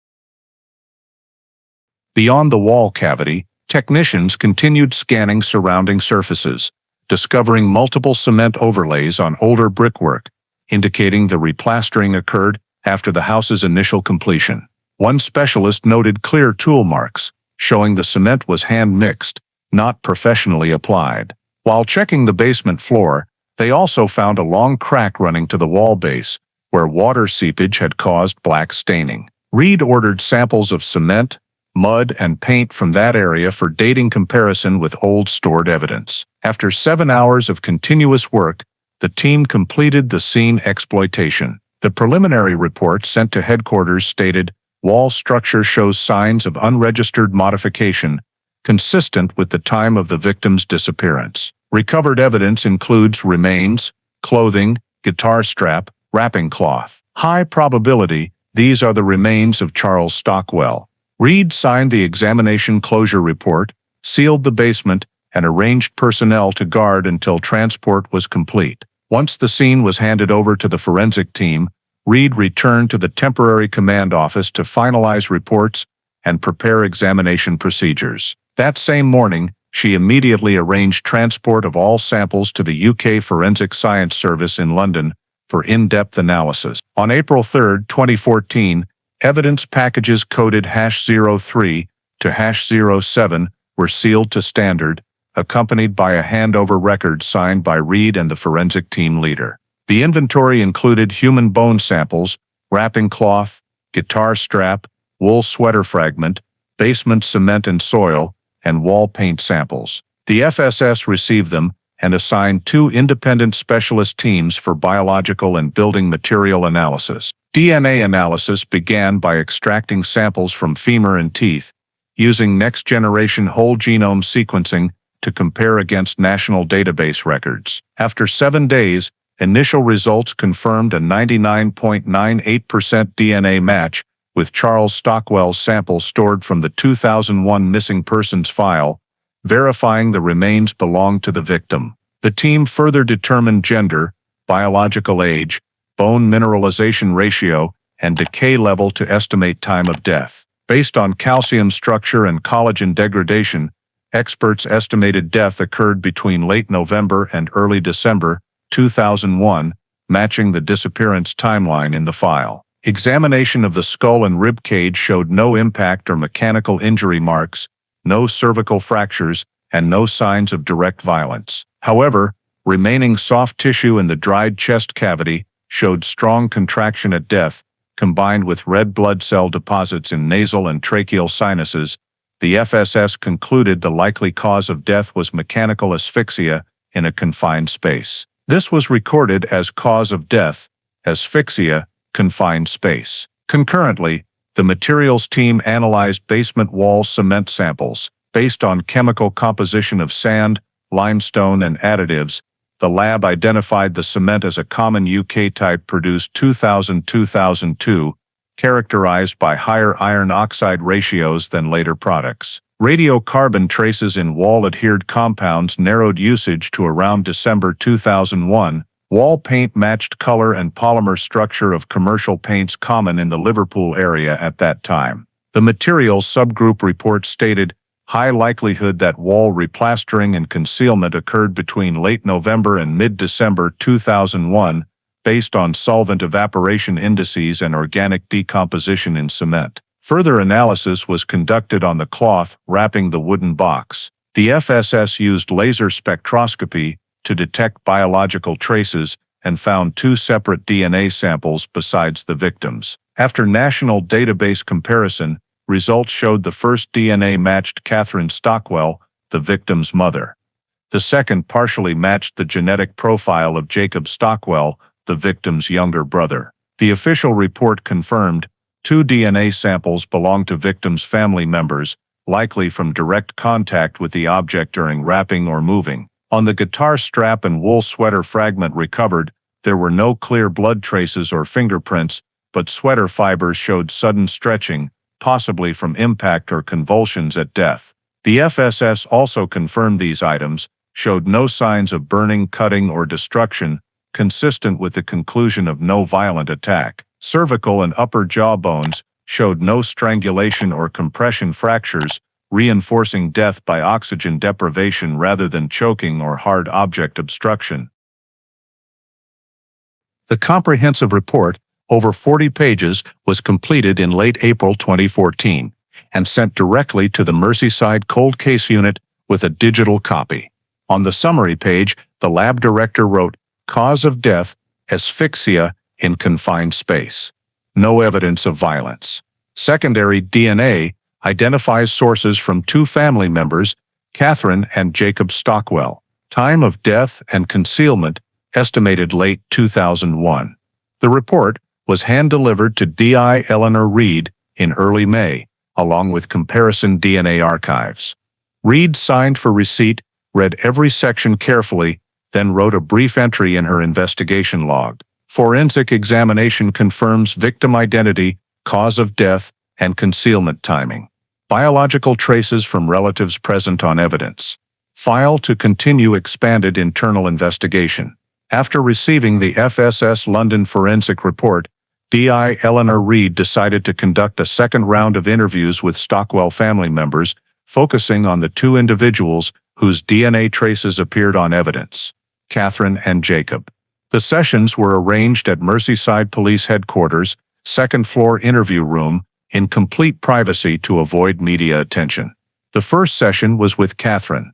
Beyond the wall cavity, technicians continued scanning surrounding surfaces, discovering multiple cement overlays on older brickwork, indicating the replastering occurred after the house's initial completion. One specialist noted clear tool marks, showing the cement was hand-mixed, not professionally applied. While checking the basement floor, they also found a long crack running to the wall base, where water seepage had caused black staining. Reed ordered samples of cement, mud, and paint from that area for dating comparison with old stored evidence. After 7 hours of continuous work, the team completed the scene exploitation. The preliminary report sent to headquarters stated, "Wall structure shows signs of unregistered modification, consistent with the time of the victim's disappearance. Recovered evidence includes remains, clothing, guitar strap, wrapping cloth. High probability, these are the remains of Charles Stockwell." Reed signed the examination closure report, sealed the basement, and arranged personnel to guard until transport was complete. Once the scene was handed over to the forensic team, Reed returned to the temporary command office to finalize reports and prepare examination procedures. That same morning, she immediately arranged transport of all samples to the UK Forensic Science Service in London for in-depth analysis. On April 3, 2014, evidence packages coded #03 to #07 were sealed to standard, accompanied by a handover record signed by Reed and the forensic team leader. The inventory included human bone samples, wrapping cloth, guitar strap, wool sweater fragment, basement cement and soil, and wall paint samples. The FSS received them and assigned 2 independent specialist teams for biological and building material analysis. DNA analysis began by extracting samples from femur and teeth, using next-generation whole genome sequencing to compare against national database records. After 7 days, initial results confirmed a 99.98% DNA match with Charles Stockwell's sample stored from the 2001 missing persons file, verifying the remains belonged to the victim. The team further determined gender, biological age, bone mineralization ratio, and decay level to estimate time of death. Based on calcium structure and collagen degradation, experts estimated death occurred between late November and early December 2001, matching the disappearance timeline in the file. Examination of the skull and rib cage showed no impact or mechanical injury marks, no cervical fractures, and no signs of direct violence. However, remaining soft tissue in the dried chest cavity showed strong contraction at death, combined with red blood cell deposits in nasal and tracheal sinuses. The FSS concluded the likely cause of death was mechanical asphyxia in a confined space. This was recorded as cause of death, asphyxia, confined space. Concurrently, the materials team analyzed basement wall cement samples. Based on chemical composition of sand, limestone, and additives, the lab identified the cement as a common UK type produced 2000-2002, characterized by higher iron oxide ratios than later products. Radiocarbon traces in wall-adhered compounds narrowed usage to around December 2001. Wall paint matched color and polymer structure of commercial paints common in the Liverpool area at that time. The materials subgroup report stated, high likelihood that wall replastering and concealment occurred between late November and mid-December 2001, based on solvent evaporation indices and organic decomposition in cement. Further analysis was conducted on the cloth wrapping the wooden box. The FSS used laser spectroscopy to detect biological traces and found 2 separate DNA samples besides the victims. After national database comparison, results showed the first DNA matched Catherine Stockwell, the victim's mother. The second partially matched the genetic profile of Jacob Stockwell, the victim's younger brother. The official report confirmed 2 DNA samples belonged to victims' family members, likely from direct contact with the object during wrapping or moving. On the guitar strap and wool sweater fragment recovered, there were no clear blood traces or fingerprints, but sweater fibers showed sudden stretching, possibly from impact or convulsions at death. The FSS also confirmed these items showed no signs of burning, cutting, or destruction, consistent with the conclusion of no violent attack. Cervical and upper jaw bones showed no strangulation or compression fractures, reinforcing death by oxygen deprivation rather than choking or hard object obstruction. The comprehensive report, over 40 pages, was completed in late April 2014 and sent directly to the Merseyside Cold Case Unit with a digital copy. On the summary page, the lab director wrote, "Cause of death, asphyxia in confined space. No evidence of violence." Secondary DNA identifies sources from 2 family members, Catherine and Jacob Stockwell. Time of death and concealment, estimated late 2001. The report was hand-delivered to D.I. Eleanor Reed in early May, along with comparison DNA archives. Reed signed for receipt, read every section carefully, then wrote a brief entry in her investigation log. Forensic examination confirms victim identity, cause of death, and concealment timing. Biological traces from relatives present on evidence. File to continue expanded internal investigation. After receiving the FSS London forensic report, D.I. Eleanor Reed decided to conduct a second round of interviews with Stockwell family members, focusing on the 2 individuals whose DNA traces appeared on evidence, Catherine and Jacob. The sessions were arranged at Merseyside Police Headquarters, 2nd floor interview room, in complete privacy to avoid media attention. The first session was with Catherine.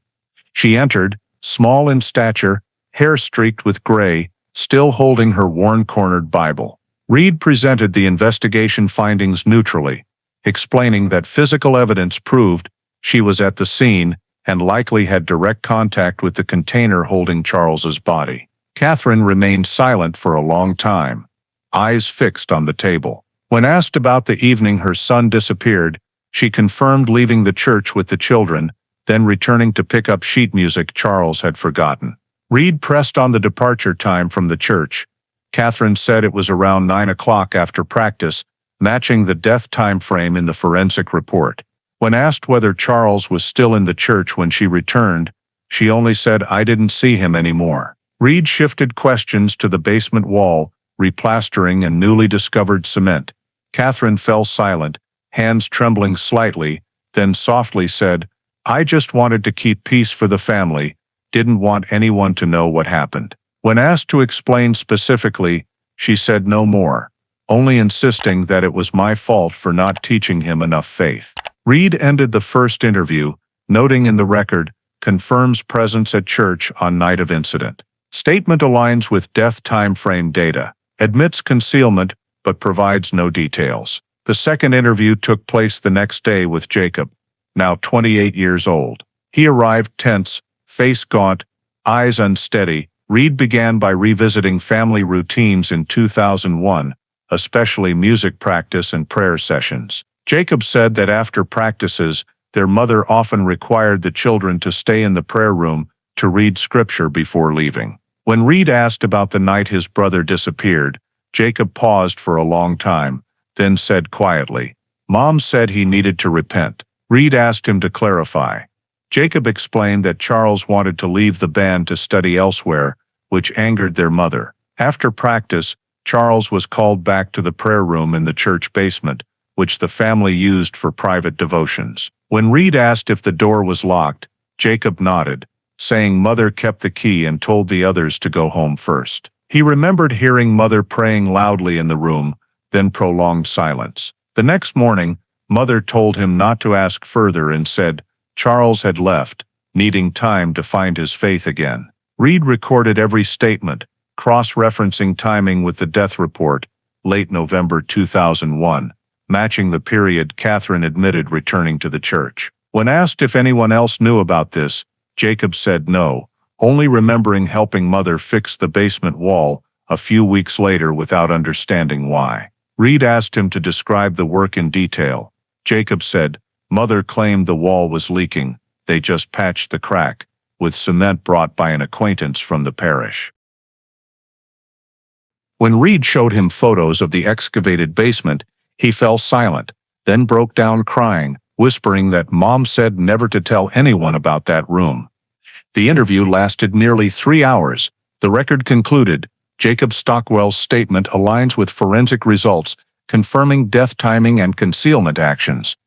She entered, small in stature, hair streaked with gray, still holding her worn-cornered Bible. Reed presented the investigation findings neutrally, explaining that physical evidence proved she was at the scene and likely had direct contact with the container holding Charles's body. Catherine remained silent for a long time, eyes fixed on the table. When asked about the evening her son disappeared, she confirmed leaving the church with the children, then returning to pick up sheet music Charles had forgotten. Reed pressed on the departure time from the church. Catherine said it was around 9 o'clock after practice, matching the death time frame in the forensic report. When asked whether Charles was still in the church when she returned, she only said, "I didn't see him anymore." Reed shifted questions to the basement wall, replastering and newly discovered cement. Catherine fell silent, hands trembling slightly, then softly said, "I just wanted to keep peace for the family, didn't want anyone to know what happened." When asked to explain specifically, she said no more, only insisting that it was my fault for not teaching him enough faith. Reed ended the first interview, noting in the record, confirms presence at church on night of incident. Statement aligns with death time frame data, admits concealment, but provides no details. The second interview took place the next day with Jacob, now 28 years old. He arrived tense, face gaunt, eyes unsteady. Reed began by revisiting family routines in 2001, especially music practice and prayer sessions. Jacob said that after practices, their mother often required the children to stay in the prayer room to read scripture before leaving. When Reed asked about the night his brother disappeared, Jacob paused for a long time, then said quietly, "Mom said he needed to repent." Reed asked him to clarify. Jacob explained that Charles wanted to leave the band to study elsewhere, which angered their mother. After practice, Charles was called back to the prayer room in the church basement, which the family used for private devotions. When Reed asked if the door was locked, Jacob nodded, saying Mother kept the key and told the others to go home first. He remembered hearing Mother praying loudly in the room, then prolonged silence. The next morning, Mother told him not to ask further and said Charles had left, needing time to find his faith again. Reed recorded every statement, cross-referencing timing with the death report, late November 2001, matching the period Catherine admitted returning to the church. When asked if anyone else knew about this, Jacob said no, only remembering helping Mother fix the basement wall a few weeks later without understanding why. Reed asked him to describe the work in detail. Jacob said, "Mother claimed the wall was leaking, they just patched the crack, with cement brought by an acquaintance from the parish." When Reed showed him photos of the excavated basement, he fell silent, then broke down crying, whispering that Mom said never to tell anyone about that room. The interview lasted nearly 3 hours. The record concluded, Jacob Stockwell's statement aligns with forensic results, confirming death timing and concealment actions.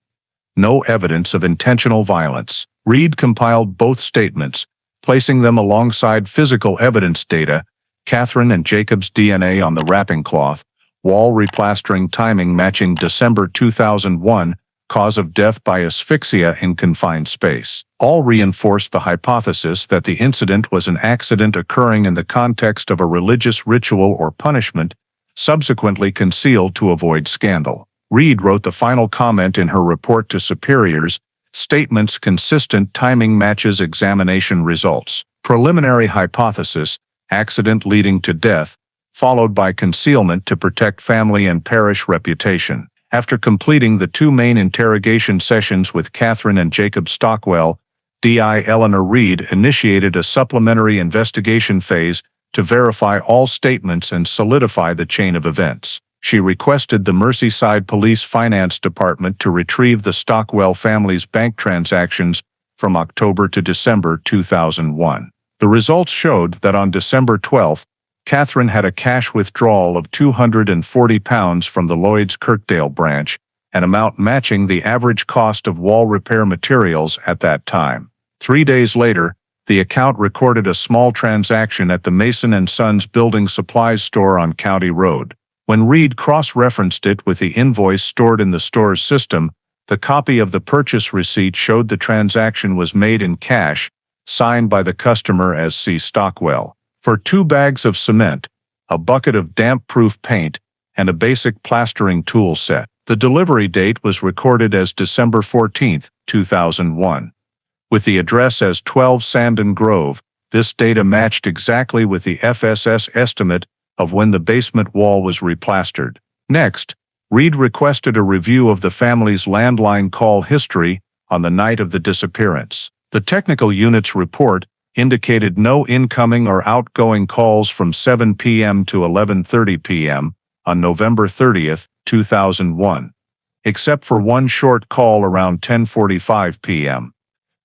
No evidence of intentional violence. Reed compiled both statements, placing them alongside physical evidence data, Catherine and Jacob's DNA on the wrapping cloth, wall replastering timing matching December 2001, cause of death by asphyxia in confined space. All reinforced the hypothesis that the incident was an accident occurring in the context of a religious ritual or punishment, subsequently concealed to avoid scandal. Reed wrote the final comment in her report to superiors, statements consistent timing matches examination results. Preliminary hypothesis, accident leading to death, followed by concealment to protect family and parish reputation. After completing the 2 main interrogation sessions with Catherine and Jacob Stockwell, D.I. Eleanor Reed initiated a supplementary investigation phase to verify all statements and solidify the chain of events. She requested the Merseyside Police Finance Department to retrieve the Stockwell family's bank transactions from October to December 2001. The results showed that on December 12, Catherine had a cash withdrawal of £240 from the Lloyd's Kirkdale branch, an amount matching the average cost of wall repair materials at that time. 3 days later, the account recorded a small transaction at the Mason & Sons building supplies store on County Road. When Reed cross-referenced it with the invoice stored in the store's system, the copy of the purchase receipt showed the transaction was made in cash, signed by the customer as C. Stockwell. For 2 bags of cement, a bucket of damp-proof paint, and a basic plastering tool set. The delivery date was recorded as December 14, 2001. With the address as 12 Sandon Grove, this data matched exactly with the FSS estimate of when the basement wall was replastered. Next, Reed requested a review of the family's landline call history on the night of the disappearance. The technical unit's report indicated no incoming or outgoing calls from 7 p.m. to 11:30 p.m., on November 30, 2001, except for one short call around 10:45 p.m.,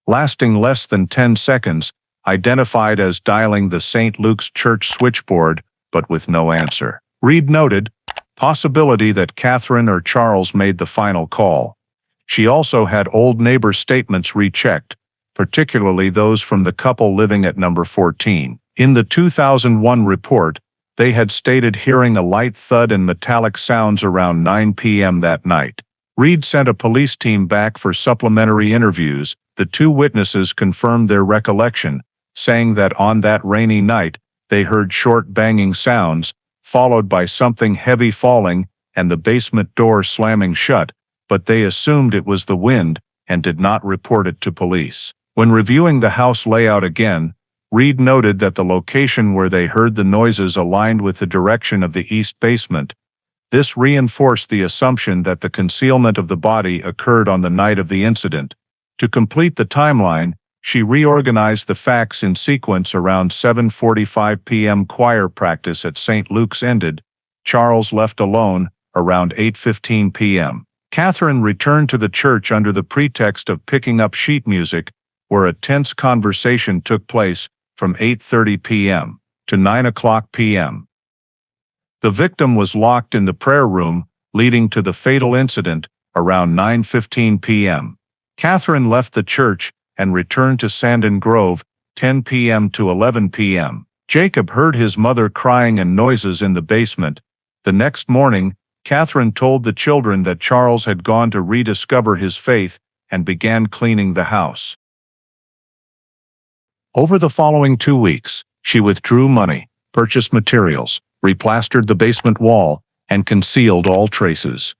lasting less than 10 seconds, identified as dialing the St. Luke's Church switchboard, but with no answer. Reed noted, possibility that Catherine or Charles made the final call. She also had old neighbor statements rechecked, particularly those from the couple living at number 14. In the 2001 report, they had stated hearing a light thud and metallic sounds around 9 p.m. that night. Reed sent a police team back for supplementary interviews. The two witnesses confirmed their recollection, saying that on that rainy night, they heard short banging sounds, followed by something heavy falling and the basement door slamming shut, but they assumed it was the wind and did not report it to police. When reviewing the house layout again, Reed noted that the location where they heard the noises aligned with the direction of the east basement. This reinforced the assumption that the concealment of the body occurred on the night of the incident. To complete the timeline, she reorganized the facts in sequence around 7:45 p.m. choir practice at St. Luke's ended. Charles left alone around 8:15 p.m. Catherine returned to the church under the pretext of picking up sheet music, where a tense conversation took place from 8:30 p.m. to 9 p.m. The victim was locked in the prayer room, leading to the fatal incident around 9:15 p.m. Catherine left the church and returned to Sandon Grove, 10 p.m. to 11 p.m. Jacob heard his mother crying and noises in the basement. The next morning, Catherine told the children that Charles had gone to rediscover his faith and began cleaning the house. Over the following 2 weeks, she withdrew money, purchased materials, replastered the basement wall, and concealed all traces.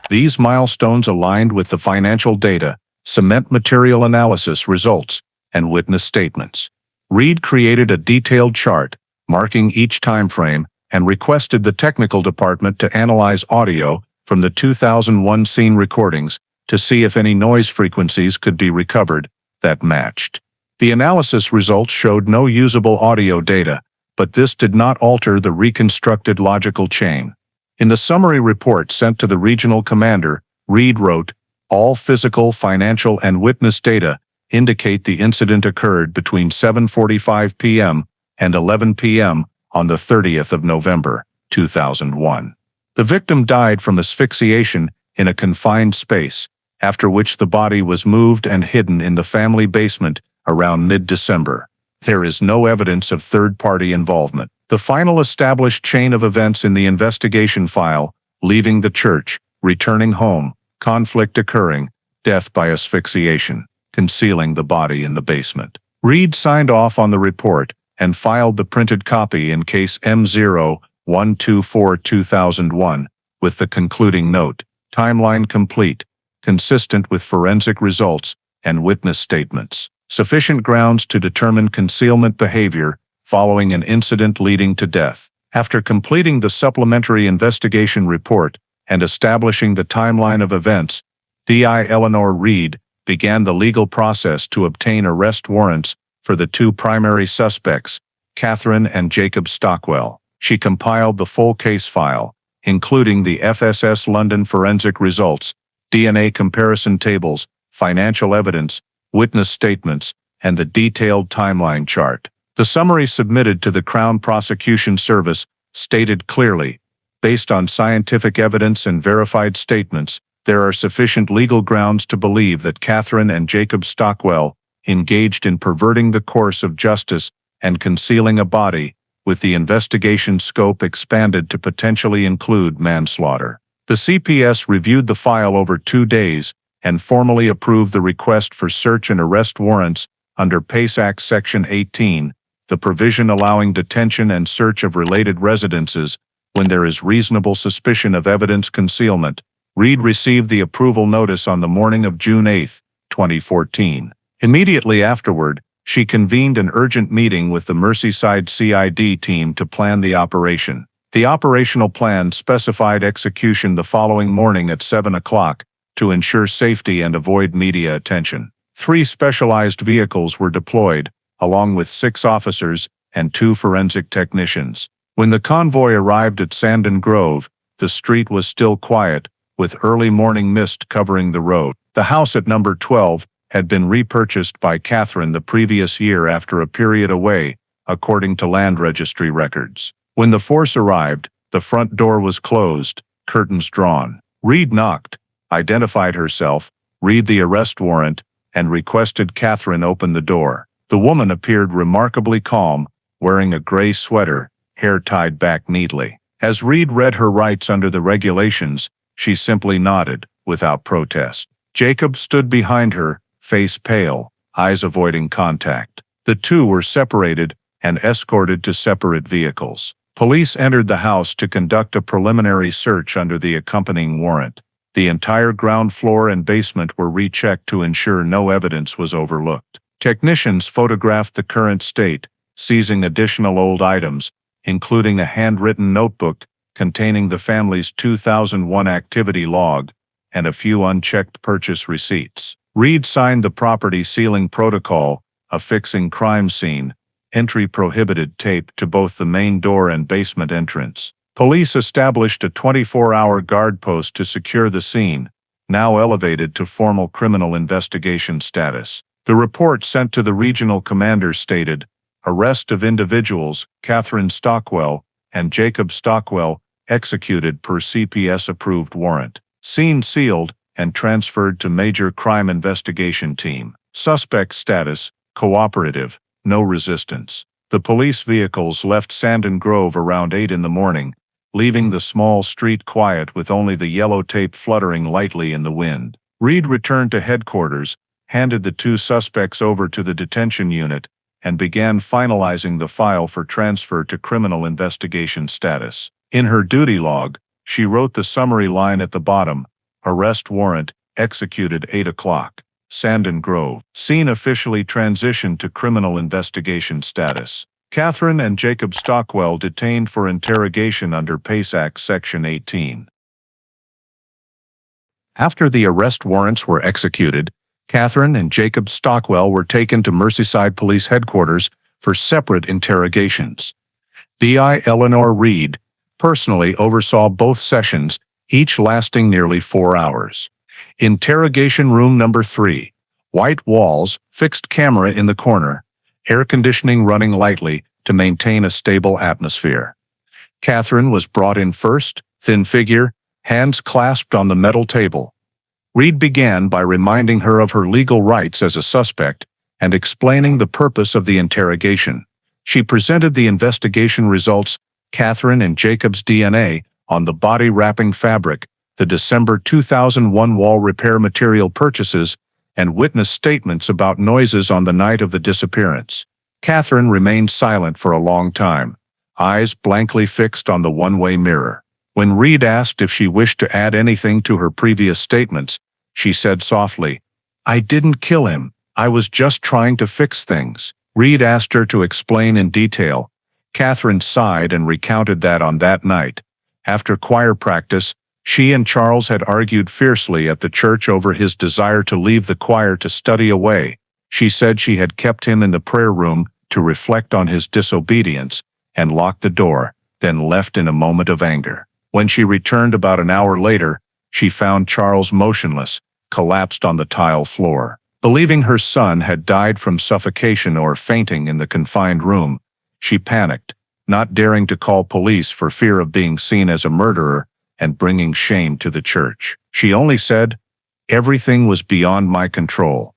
These milestones aligned with the financial data, cement material analysis results, and witness statements. Reed created a detailed chart, marking each time frame, and requested the technical department to analyze audio from the 2001 scene recordings to see if any noise frequencies could be recovered that matched. The analysis results showed no usable audio data, but this did not alter the reconstructed logical chain. In the summary report sent to the regional commander, Reed wrote, "All physical, financial, and witness data indicate the incident occurred between 7:45 p.m. and 11 p.m. on the 30th of November, 2001. The victim died from asphyxiation in a confined space, after which the body was moved and hidden in the family basement around mid-December. There is no evidence of third-party involvement." The final established chain of events in the investigation file: leaving the church, returning home, conflict occurring, death by asphyxiation, concealing the body in the basement. Reed signed off on the report and filed the printed copy in case M0124-2001 with the concluding note, "Timeline complete, consistent with forensic results and witness statements. Sufficient grounds to determine concealment behavior following an incident leading to death." After completing the supplementary investigation report and establishing the timeline of events, D.I. Eleanor Reed began the legal process to obtain arrest warrants for the two primary suspects, Catherine and Jacob Stockwell. She compiled the full case file, including the FSS London forensic results, DNA comparison tables, financial evidence, witness statements, and the detailed timeline chart. The summary submitted to the Crown Prosecution Service stated clearly, based on scientific evidence and verified statements, there are sufficient legal grounds to believe that Catherine and Jacob Stockwell engaged in perverting the course of justice and concealing a body, with the investigation scope expanded to potentially include manslaughter. The CPS reviewed the file over 2 days and formally approved the request for search and arrest warrants under PACE Act Section 18, the provision allowing detention and search of related residences when there is reasonable suspicion of evidence concealment. Reed received the approval notice on the morning of June 8, 2014. Immediately afterward, she convened an urgent meeting with the Merseyside CID team to plan the operation. The operational plan specified execution the following morning at 7 o'clock to ensure safety and avoid media attention. 3 specialized vehicles were deployed, along with 6 officers and 2 forensic technicians. When the convoy arrived at Sandon Grove, The street was still quiet, with early morning mist covering the road. The house at number 12 had been repurchased by Catherine the previous year after a period away, according to land registry records. When the force arrived, the front door was closed, curtains drawn. Reed knocked, identified herself, read the arrest warrant, and requested Catherine open the door. The woman appeared remarkably calm, wearing a gray sweater, hair tied back neatly. As Reed read her rights under the regulations, she simply nodded, without protest. Jacob stood behind her, face pale, eyes avoiding contact. The two were separated and escorted to separate vehicles. Police entered the house to conduct a preliminary search under the accompanying warrant. The entire ground floor and basement were rechecked to ensure no evidence was overlooked. Technicians photographed the current state, seizing additional old items, including a handwritten notebook containing the family's 2001 activity log and a few unchecked purchase receipts. Reed signed the property sealing protocol, affixing crime scene, entry prohibited tape to both the main door and basement entrance. Police established a 24-hour guard post to secure the scene, now elevated to formal criminal investigation status. The report sent to the regional commander stated, "Arrest of individuals, Catherine Stockwell and Jacob Stockwell, executed per CPS-approved warrant. Scene sealed and transferred to Major Crime Investigation Team. Suspect status, cooperative, no resistance." The police vehicles left Sandon Grove around 8 in the morning, leaving the small street quiet with only the yellow tape fluttering lightly in the wind. Reed returned to headquarters, handed the two suspects over to the detention unit, and began finalizing the file for transfer to criminal investigation status. In her duty log, she wrote the summary line at the bottom, "Arrest warrant, executed 8 o'clock. Sandon Grove. Scene officially transitioned to criminal investigation status. Catherine and Jacob Stockwell detained for interrogation under PACE Act Section 18. After the arrest warrants were executed, Catherine and Jacob Stockwell were taken to Merseyside Police Headquarters for separate interrogations. DI Eleanor Reed personally oversaw both sessions, each lasting nearly 4 hours. Interrogation room number 3. White walls, fixed camera in the corner, air conditioning running lightly to maintain a stable atmosphere. Catherine was brought in first, thin figure, hands clasped on the metal table. Reed began by reminding her of her legal rights as a suspect and explaining the purpose of the interrogation. She presented the investigation results, Catherine and Jacob's DNA, on the body wrapping fabric, the December 2001 wall repair material purchases, and witness statements about noises on the night of the disappearance. Catherine remained silent for a long time, eyes blankly fixed on the one-way mirror. When Reed asked if she wished to add anything to her previous statements, she said softly, "I didn't kill him, I was just trying to fix things." Reed asked her to explain in detail. Catherine sighed and recounted that on that night, after choir practice, she and Charles had argued fiercely at the church over his desire to leave the choir to study away. She said she had kept him in the prayer room to reflect on his disobedience and locked the door, then left in a moment of anger. When she returned about an hour later, she found Charles motionless, collapsed on the tile floor. Believing her son had died from suffocation or fainting in the confined room, she panicked, not daring to call police for fear of being seen as a murderer and bringing shame to the church. She only said, "Everything was beyond my control.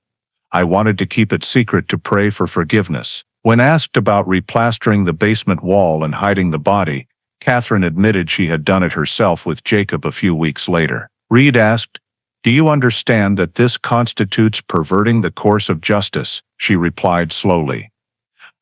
I wanted to keep it secret to pray for forgiveness." When asked about replastering the basement wall and hiding the body, Catherine admitted she had done it herself with Jacob a few weeks later. Reed asked, "Do you understand that this constitutes perverting the course of justice?" She replied slowly,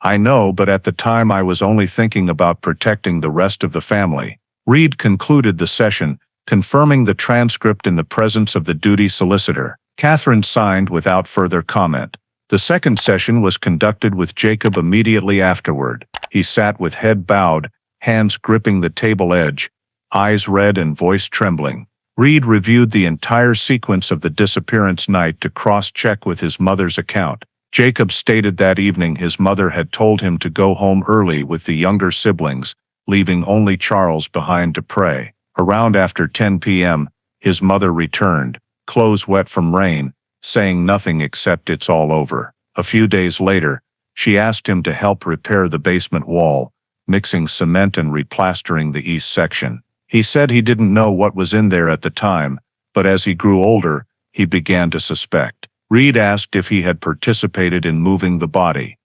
"I know, but at the time I was only thinking about protecting the rest of the family." Reed concluded the session, confirming the transcript in the presence of the duty solicitor. Catherine signed without further comment. The second session was conducted with Jacob immediately afterward. He sat with head bowed, hands gripping the table edge, eyes red and voice trembling. Reed reviewed the entire sequence of the disappearance night to cross-check with his mother's account. Jacob stated that evening his mother had told him to go home early with the younger siblings, leaving only Charles behind to pray. Around after 10 p.m., his mother returned, clothes wet from rain, saying nothing except "it's all over." A few days later, she asked him to help repair the basement wall, mixing cement and replastering the east section. He said he didn't know what was in there at the time, but as he grew older, he began to suspect. Reed asked if he had participated in moving the body.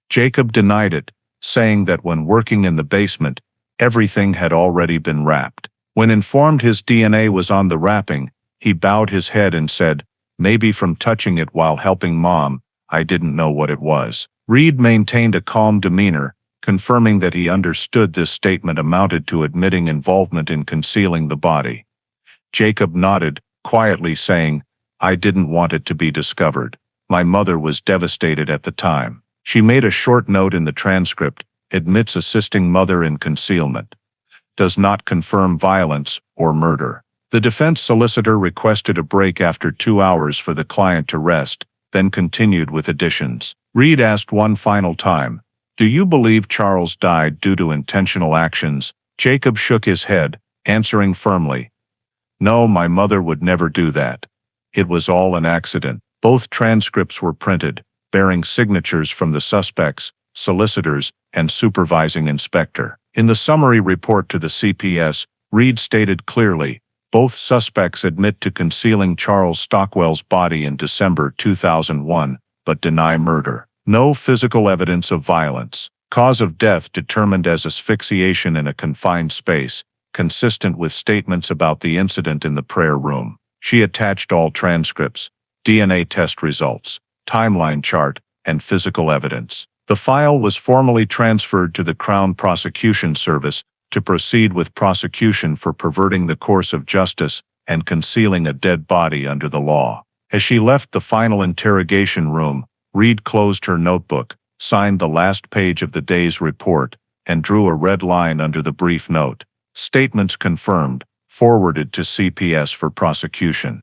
Jacob denied it, saying that when working in the basement, everything had already been wrapped. When informed his DNA was on the wrapping, he bowed his head and said, "Maybe from touching it while helping Mom, I didn't know what it was." Reed maintained a calm demeanor, confirming that he understood this statement amounted to admitting involvement in concealing the body. Jacob nodded, quietly saying, "I didn't want it to be discovered. My mother was devastated at the time." She made a short note in the transcript, admits assisting mother in concealment. Does not confirm violence or murder. The defense solicitor requested a break after 2 hours for the client to rest, then continued with additions. Reed asked one final time, "Do you believe Charles died due to intentional actions?" Jacob shook his head, answering firmly, "No, my mother would never do that. It was all an accident." Both transcripts were printed, bearing signatures from the suspects, solicitors, and supervising inspector. In the summary report to the CPS, Reed stated clearly, both suspects admit to concealing Charles Stockwell's body in December 2001, but deny murder. No physical evidence of violence. Cause of death determined as asphyxiation in a confined space, consistent with statements about the incident in the prayer room. She attached all transcripts, DNA test results, timeline chart, and physical evidence. The file was formally transferred to the Crown Prosecution Service to proceed with prosecution for perverting the course of justice and concealing a dead body under the law. As she left the final interrogation room, Reed closed her notebook, signed the last page of the day's report, and drew a red line under the brief note. Statements confirmed, forwarded to CPS for prosecution.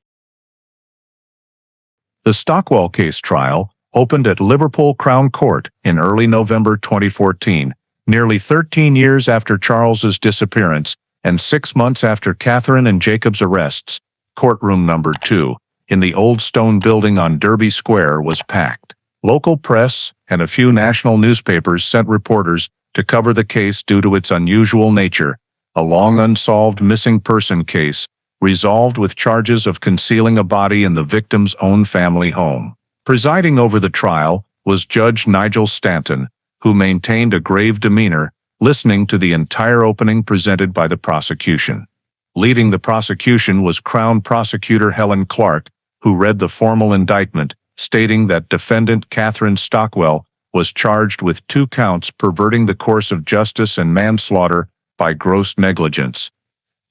The Stockwell case trial opened at Liverpool Crown Court in early November 2014, nearly 13 years after Charles's disappearance and 6 months after Catherine and Jacob's arrests. Courtroom number 2, in the old stone building on Derby Square, was packed. Local press and a few national newspapers sent reporters to cover the case due to its unusual nature, a long unsolved missing person case, resolved with charges of concealing a body in the victim's own family home. Presiding over the trial was Judge Nigel Stanton, who maintained a grave demeanor, listening to the entire opening presented by the prosecution. Leading the prosecution was Crown Prosecutor Helen Clark, who read the formal indictment, stating that defendant Catherine Stockwell was charged with 2 counts perverting the course of justice and manslaughter by gross negligence.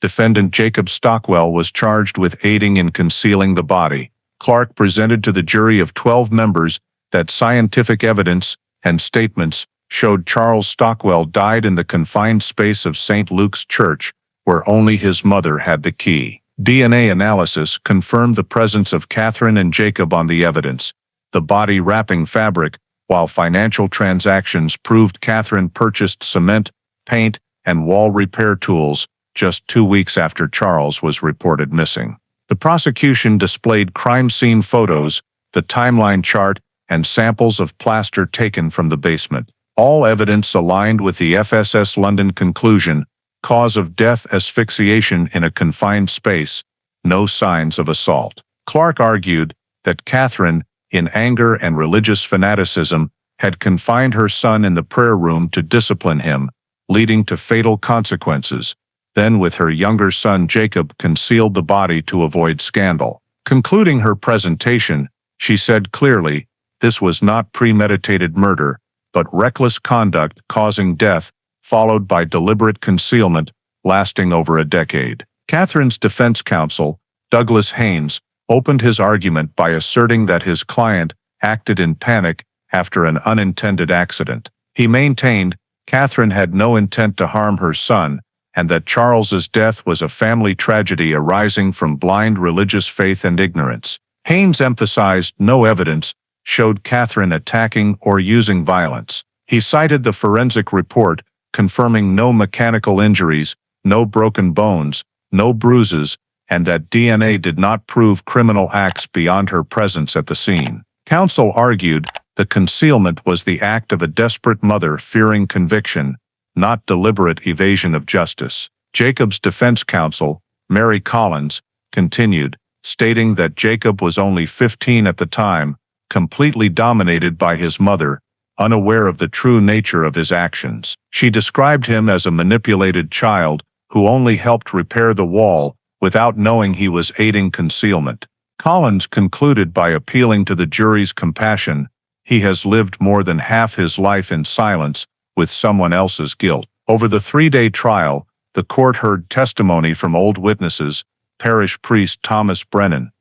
Defendant Jacob Stockwell was charged with aiding in concealing the body. Clark presented to the jury of 12 members that scientific evidence and statements showed Charles Stockwell died in the confined space of St. Luke's Church, where only his mother had the key. DNA analysis confirmed the presence of Catherine and Jacob on the evidence. The body wrapping fabric, while financial transactions proved Catherine purchased cement, paint, and wall repair tools just 2 weeks after Charles was reported missing. The prosecution displayed crime scene photos, the timeline chart, and samples of plaster taken from the basement. All evidence aligned with the FSS London conclusion: cause of death asphyxiation in a confined space, no signs of assault. Clark argued that Catherine, in anger and religious fanaticism, had confined her son in the prayer room to discipline him, leading to fatal consequences. Then, with her younger son Jacob, concealed the body to avoid scandal. Concluding her presentation, she said clearly, this was not premeditated murder, but reckless conduct causing death, followed by deliberate concealment, lasting over a decade. Catherine's defense counsel, Douglas Haynes, opened his argument by asserting that his client acted in panic after an unintended accident. He maintained Catherine had no intent to harm her son, and that Charles's death was a family tragedy arising from blind religious faith and ignorance. Haynes emphasized no evidence showed Catherine attacking or using violence. He cited the forensic report, confirming no mechanical injuries, no broken bones, no bruises, and that DNA did not prove criminal acts beyond her presence at the scene. Counsel argued the concealment was the act of a desperate mother fearing conviction, not deliberate evasion of justice. Jacob's defense counsel, Mary Collins, continued, stating that Jacob was only 15 at the time, completely dominated by his mother, unaware of the true nature of his actions. She described him as a manipulated child who only helped repair the wall without knowing he was aiding concealment. Collins concluded by appealing to the jury's compassion. He has lived more than half his life in silence with someone else's guilt. Over the 3-day trial, the court heard testimony from old witnesses, parish priest Thomas Brennan,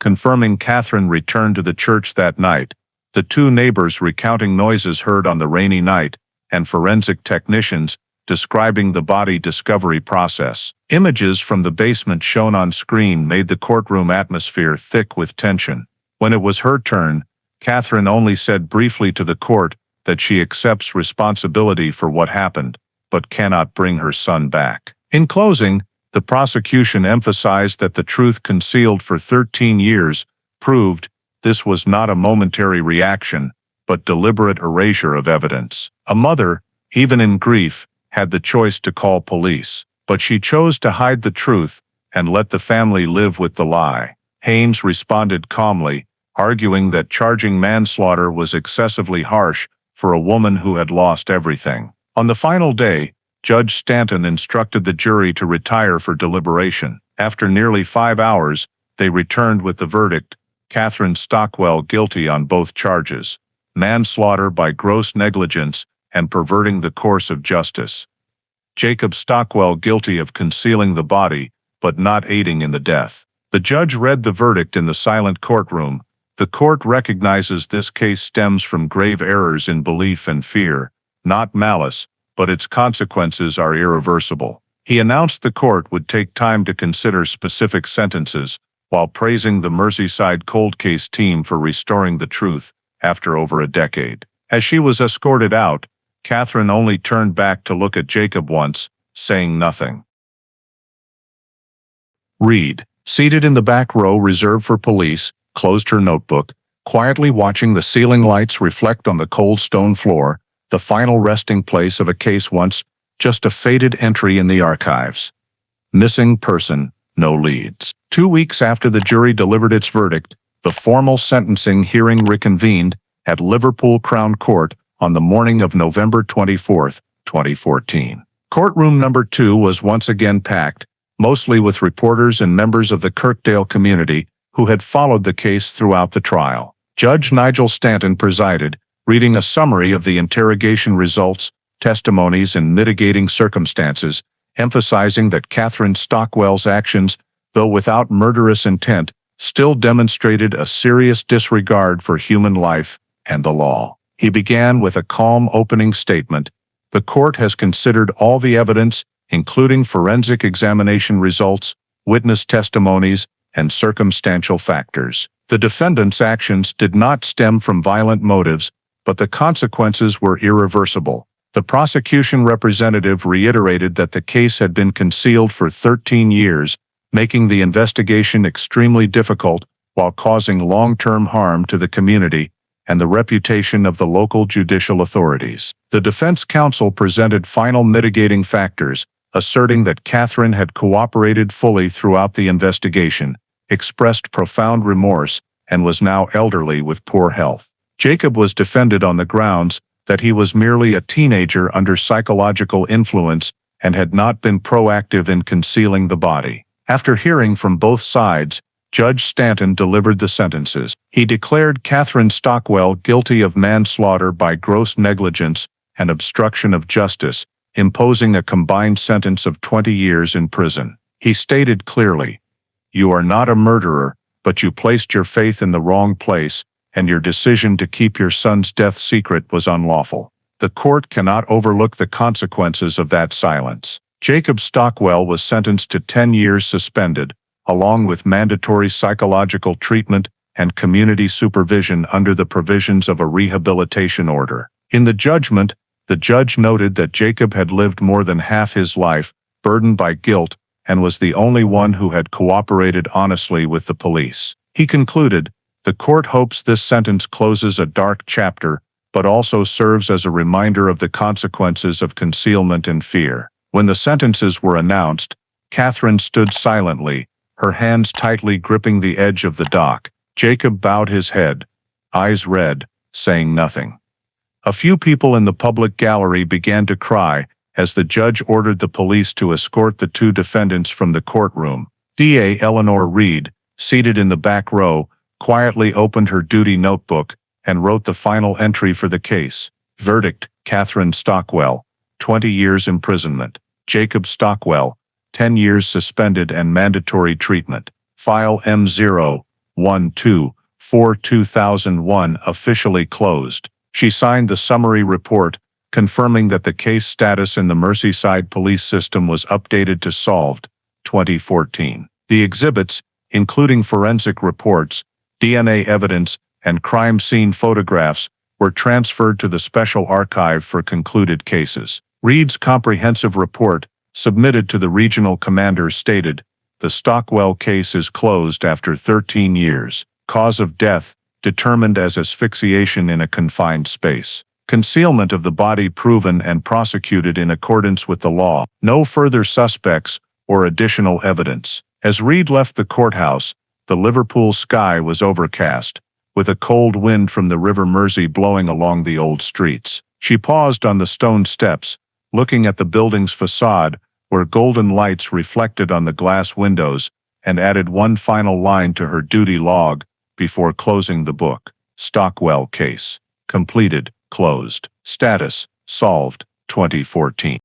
confirming Catherine returned to the church that night, the 2 neighbors recounting noises heard on the rainy night, and forensic technicians describing the body discovery process. Images from the basement shown on screen made the courtroom atmosphere thick with tension. When it was her turn, Catherine only said briefly to the court that she accepts responsibility for what happened, but cannot bring her son back. In closing, the prosecution emphasized that the truth concealed for 13 years proved this was not a momentary reaction, but deliberate erasure of evidence. A mother, even in grief, had the choice to call police, but she chose to hide the truth and let the family live with the lie. Haynes responded calmly, arguing that charging manslaughter was excessively harsh for a woman who had lost everything. On the final day, Judge Stanton instructed the jury to retire for deliberation. After nearly 5 hours, they returned with the verdict: Catherine Stockwell guilty on both charges, manslaughter by gross negligence and perverting the course of justice. Jacob Stockwell guilty of concealing the body, but not aiding in the death. The judge read the verdict in the silent courtroom. The court recognizes this case stems from grave errors in belief and fear, not malice, but its consequences are irreversible. He announced the court would take time to consider specific sentences, while praising the Merseyside Cold Case team for restoring the truth after over a decade. As she was escorted out, Catherine only turned back to look at Jacob once, saying nothing. Reed, seated in the back row reserved for police, closed her notebook, quietly watching the ceiling lights reflect on the cold stone floor, the final resting place of a case once just a faded entry in the archives. Missing person, no leads. 2 weeks after the jury delivered its verdict, the formal sentencing hearing reconvened at Liverpool Crown Court on the morning of November 24, 2014. Courtroom number 2 was once again packed, mostly with reporters and members of the Kirkdale community who had followed the case throughout the trial. Judge Nigel Stanton presided, reading a summary of the interrogation results, testimonies, and mitigating circumstances, emphasizing that Catherine Stockwell's actions, though without murderous intent, still demonstrated a serious disregard for human life and the law. He began with a calm opening statement. The court has considered all the evidence, including forensic examination results, witness testimonies, and circumstantial factors. The defendant's actions did not stem from violent motives, but the consequences were irreversible. The prosecution representative reiterated that the case had been concealed for 13 years, making the investigation extremely difficult while causing long-term harm to the community and the reputation of the local judicial authorities. The defense counsel presented final mitigating factors, asserting that Catherine had cooperated fully throughout the investigation, expressed profound remorse, and was now elderly with poor health. Jacob was defended on the grounds that he was merely a teenager under psychological influence and had not been proactive in concealing the body. After hearing from both sides, Judge Stanton delivered the sentences. He declared Catherine Stockwell guilty of manslaughter by gross negligence and obstruction of justice, imposing a combined sentence of 20 years in prison. He stated clearly, "You are not a murderer, but you placed your faith in the wrong place, and your decision to keep your son's death secret was unlawful. The court cannot overlook the consequences of that silence." Jacob Stockwell was sentenced to 10 years suspended, along with mandatory psychological treatment and community supervision under the provisions of a rehabilitation order. In the judgment, the judge noted that Jacob had lived more than half his life, burdened by guilt, and was the only one who had cooperated honestly with the police. He concluded, "The court hopes this sentence closes a dark chapter, but also serves as a reminder of the consequences of concealment and fear." When the sentences were announced, Catherine stood silently, her hands tightly gripping the edge of the dock. Jacob bowed his head, eyes red, saying nothing. A few people in the public gallery began to cry as the judge ordered the police to escort the two defendants from the courtroom. DA Eleanor Reed, seated in the back row, quietly opened her duty notebook and wrote the final entry for the case. Verdict: Catherine Stockwell, 20 years imprisonment. Jacob Stockwell, 10 years suspended and mandatory treatment. File M012-4-2001 officially closed. She signed the summary report, confirming that the case status in the Merseyside police system was updated to solved, 2014. The exhibits, including forensic reports, DNA evidence, and crime scene photographs, were transferred to the Special Archive for concluded cases. Reed's comprehensive report, submitted to the regional commander, stated, "The Stockwell case is closed after 13 years. Cause of death, determined as asphyxiation in a confined space. Concealment of the body proven and prosecuted in accordance with the law. No further suspects or additional evidence." As Reed left the courthouse, the Liverpool sky was overcast, with a cold wind from the River Mersey blowing along the old streets. She paused on the stone steps, looking at the building's facade, where golden lights reflected on the glass windows, and added one final line to her duty log before closing the book. Stockwell case. Completed. Closed. Status: solved. 2014.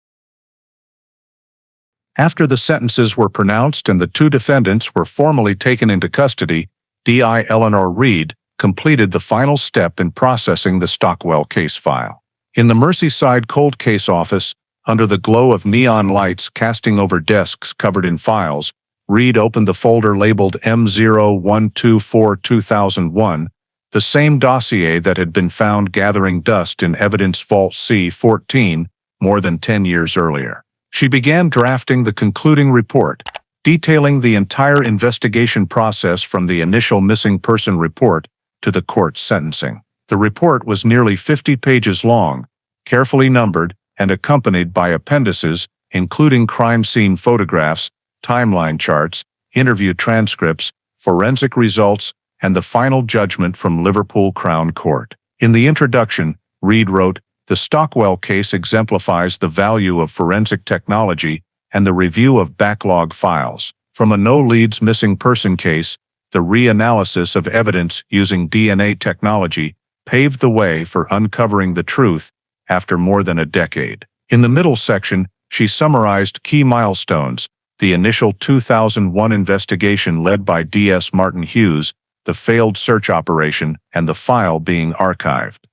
After the sentences were pronounced and the two defendants were formally taken into custody, DI Eleanor Reed completed the final step in processing the Stockwell case file. In the Merseyside Cold Case office, under the glow of neon lights casting over desks covered in files, Reed opened the folder labeled M012-4-2001, the same dossier that had been found gathering dust in Evidence Vault C-14 more than 10 years earlier. She began drafting the concluding report, detailing the entire investigation process from the initial missing person report to the court's sentencing. The report was nearly 50 pages long, carefully numbered, and accompanied by appendices, including crime scene photographs, timeline charts, interview transcripts, forensic results, and the final judgment from Liverpool Crown Court. In the introduction, Reed wrote, "The Stockwell case exemplifies the value of forensic technology and the review of backlog files. From a no-leads missing person case, the reanalysis of evidence using DNA technology paved the way for uncovering the truth after more than a decade." In the middle section, she summarized key milestones: the initial 2001 investigation led by D.S. Martin Hughes, the failed search operation, and the file being archived;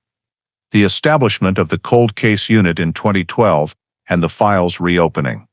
the establishment of the Cold Case Unit in 2012, and the file's reopening;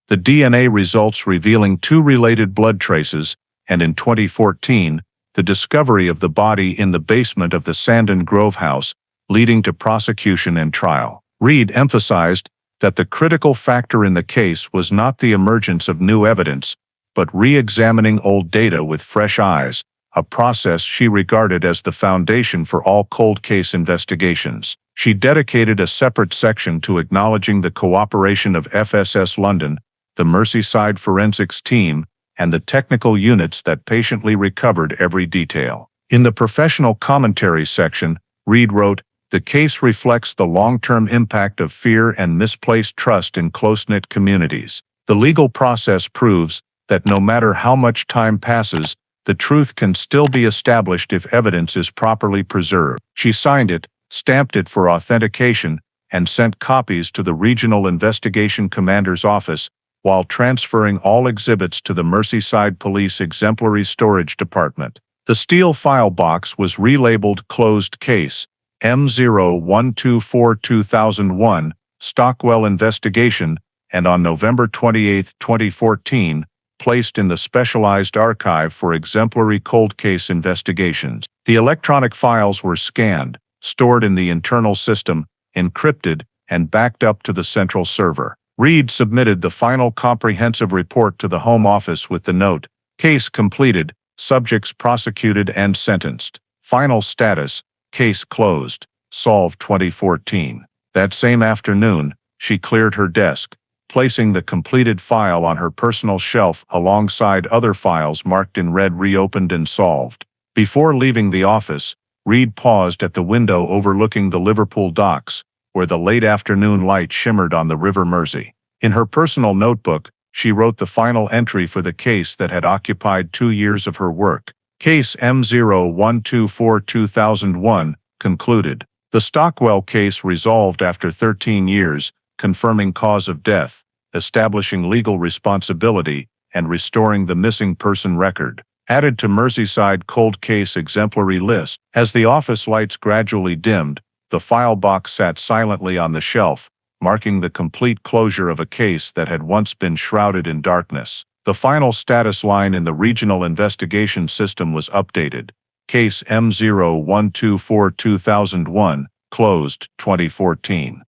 the DNA results revealing 2 related blood traces, and in 2014, the discovery of the body in the basement of the Sandon Grove house, leading to prosecution and trial. Reed emphasized that the critical factor in the case was not the emergence of new evidence, but re-examining old data with fresh eyes, a process she regarded as the foundation for all cold case investigations. She dedicated a separate section to acknowledging the cooperation of FSS London, the Merseyside forensics team, and the technical units that patiently recovered every detail. In the professional commentary section, Reed wrote, "The case reflects the long-term impact of fear and misplaced trust in close-knit communities. The legal process proves that no matter how much time passes, the truth can still be established if evidence is properly preserved." She signed it, stamped it for authentication, and sent copies to the Regional Investigation Commander's office, while transferring all exhibits to the Merseyside Police Exemplary Storage Department. The steel file box was relabeled Closed Case, M012-4-2001, Stockwell Investigation, and on November 28, 2014, placed in the Specialized Archive for Exemplary Cold Case Investigations. The electronic files were scanned, stored in the internal system, encrypted, and backed up to the central server. Reed submitted the final comprehensive report to the Home Office with the note, "Case completed, subjects prosecuted and sentenced. Final status, case closed, solved 2014. That same afternoon, she cleared her desk, placing the completed file on her personal shelf alongside other files marked in red reopened and solved. Before leaving the office, Reed paused at the window overlooking the Liverpool docks, where the late afternoon light shimmered on the River Mersey. In her personal notebook, she wrote the final entry for the case that had occupied 2 years of her work. Case M0124-2001, concluded. The Stockwell case resolved after 13 years, confirming cause of death, establishing legal responsibility, and restoring the missing person record. Added to Merseyside Cold Case exemplary list. As the office lights gradually dimmed, the file box sat silently on the shelf, marking the complete closure of a case that had once been shrouded in darkness. The final status line in the regional investigation system was updated. Case M0124-2001, closed 2014.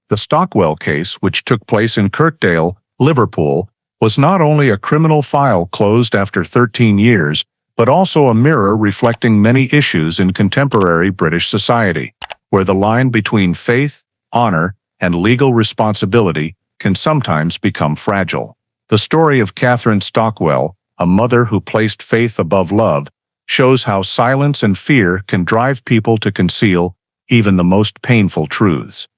The Stockwell case, which took place in Kirkdale, Liverpool, was not only a criminal file closed after 13 years, but also a mirror reflecting many issues in contemporary British society, where the line between faith, honor, and legal responsibility can sometimes become fragile. The story of Catherine Stockwell, a mother who placed faith above love, shows how silence and fear can drive people to conceal even the most painful truths.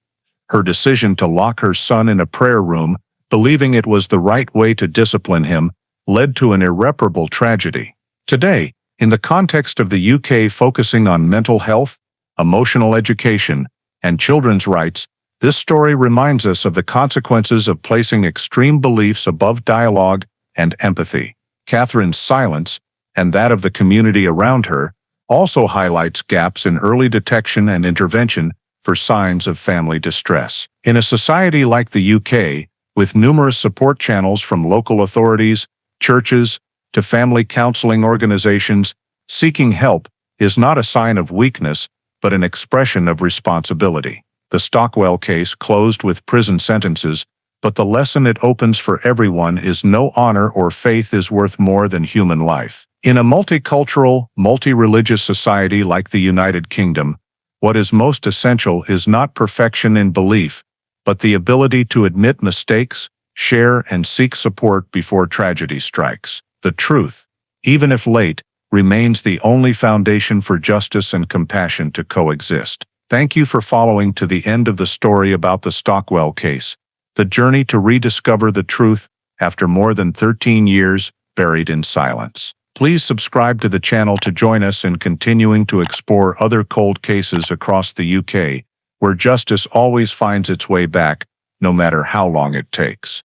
Her decision to lock her son in a prayer room, believing it was the right way to discipline him, led to an irreparable tragedy. Today, in the context of the UK focusing on mental health, emotional education, and children's rights, this story reminds us of the consequences of placing extreme beliefs above dialogue and empathy. Catherine's silence, and that of the community around her, also highlights gaps in early detection and intervention for signs of family distress. In a society like the UK, with numerous support channels from local authorities, churches, to family counseling organizations, seeking help is not a sign of weakness, but an expression of responsibility. The Stockwell case closed with prison sentences, but the lesson it opens for everyone is no honor or faith is worth more than human life. In a multicultural, multi-religious society like the United Kingdom, what is most essential is not perfection in belief, but the ability to admit mistakes, share and seek support before tragedy strikes. The truth, even if late, remains the only foundation for justice and compassion to coexist. Thank you for following to the end of the story about the Stockwell case, the journey to rediscover the truth after more than 13 years buried in silence. Please subscribe to the channel to join us in continuing to explore other cold cases across the UK, where justice always finds its way back, no matter how long it takes.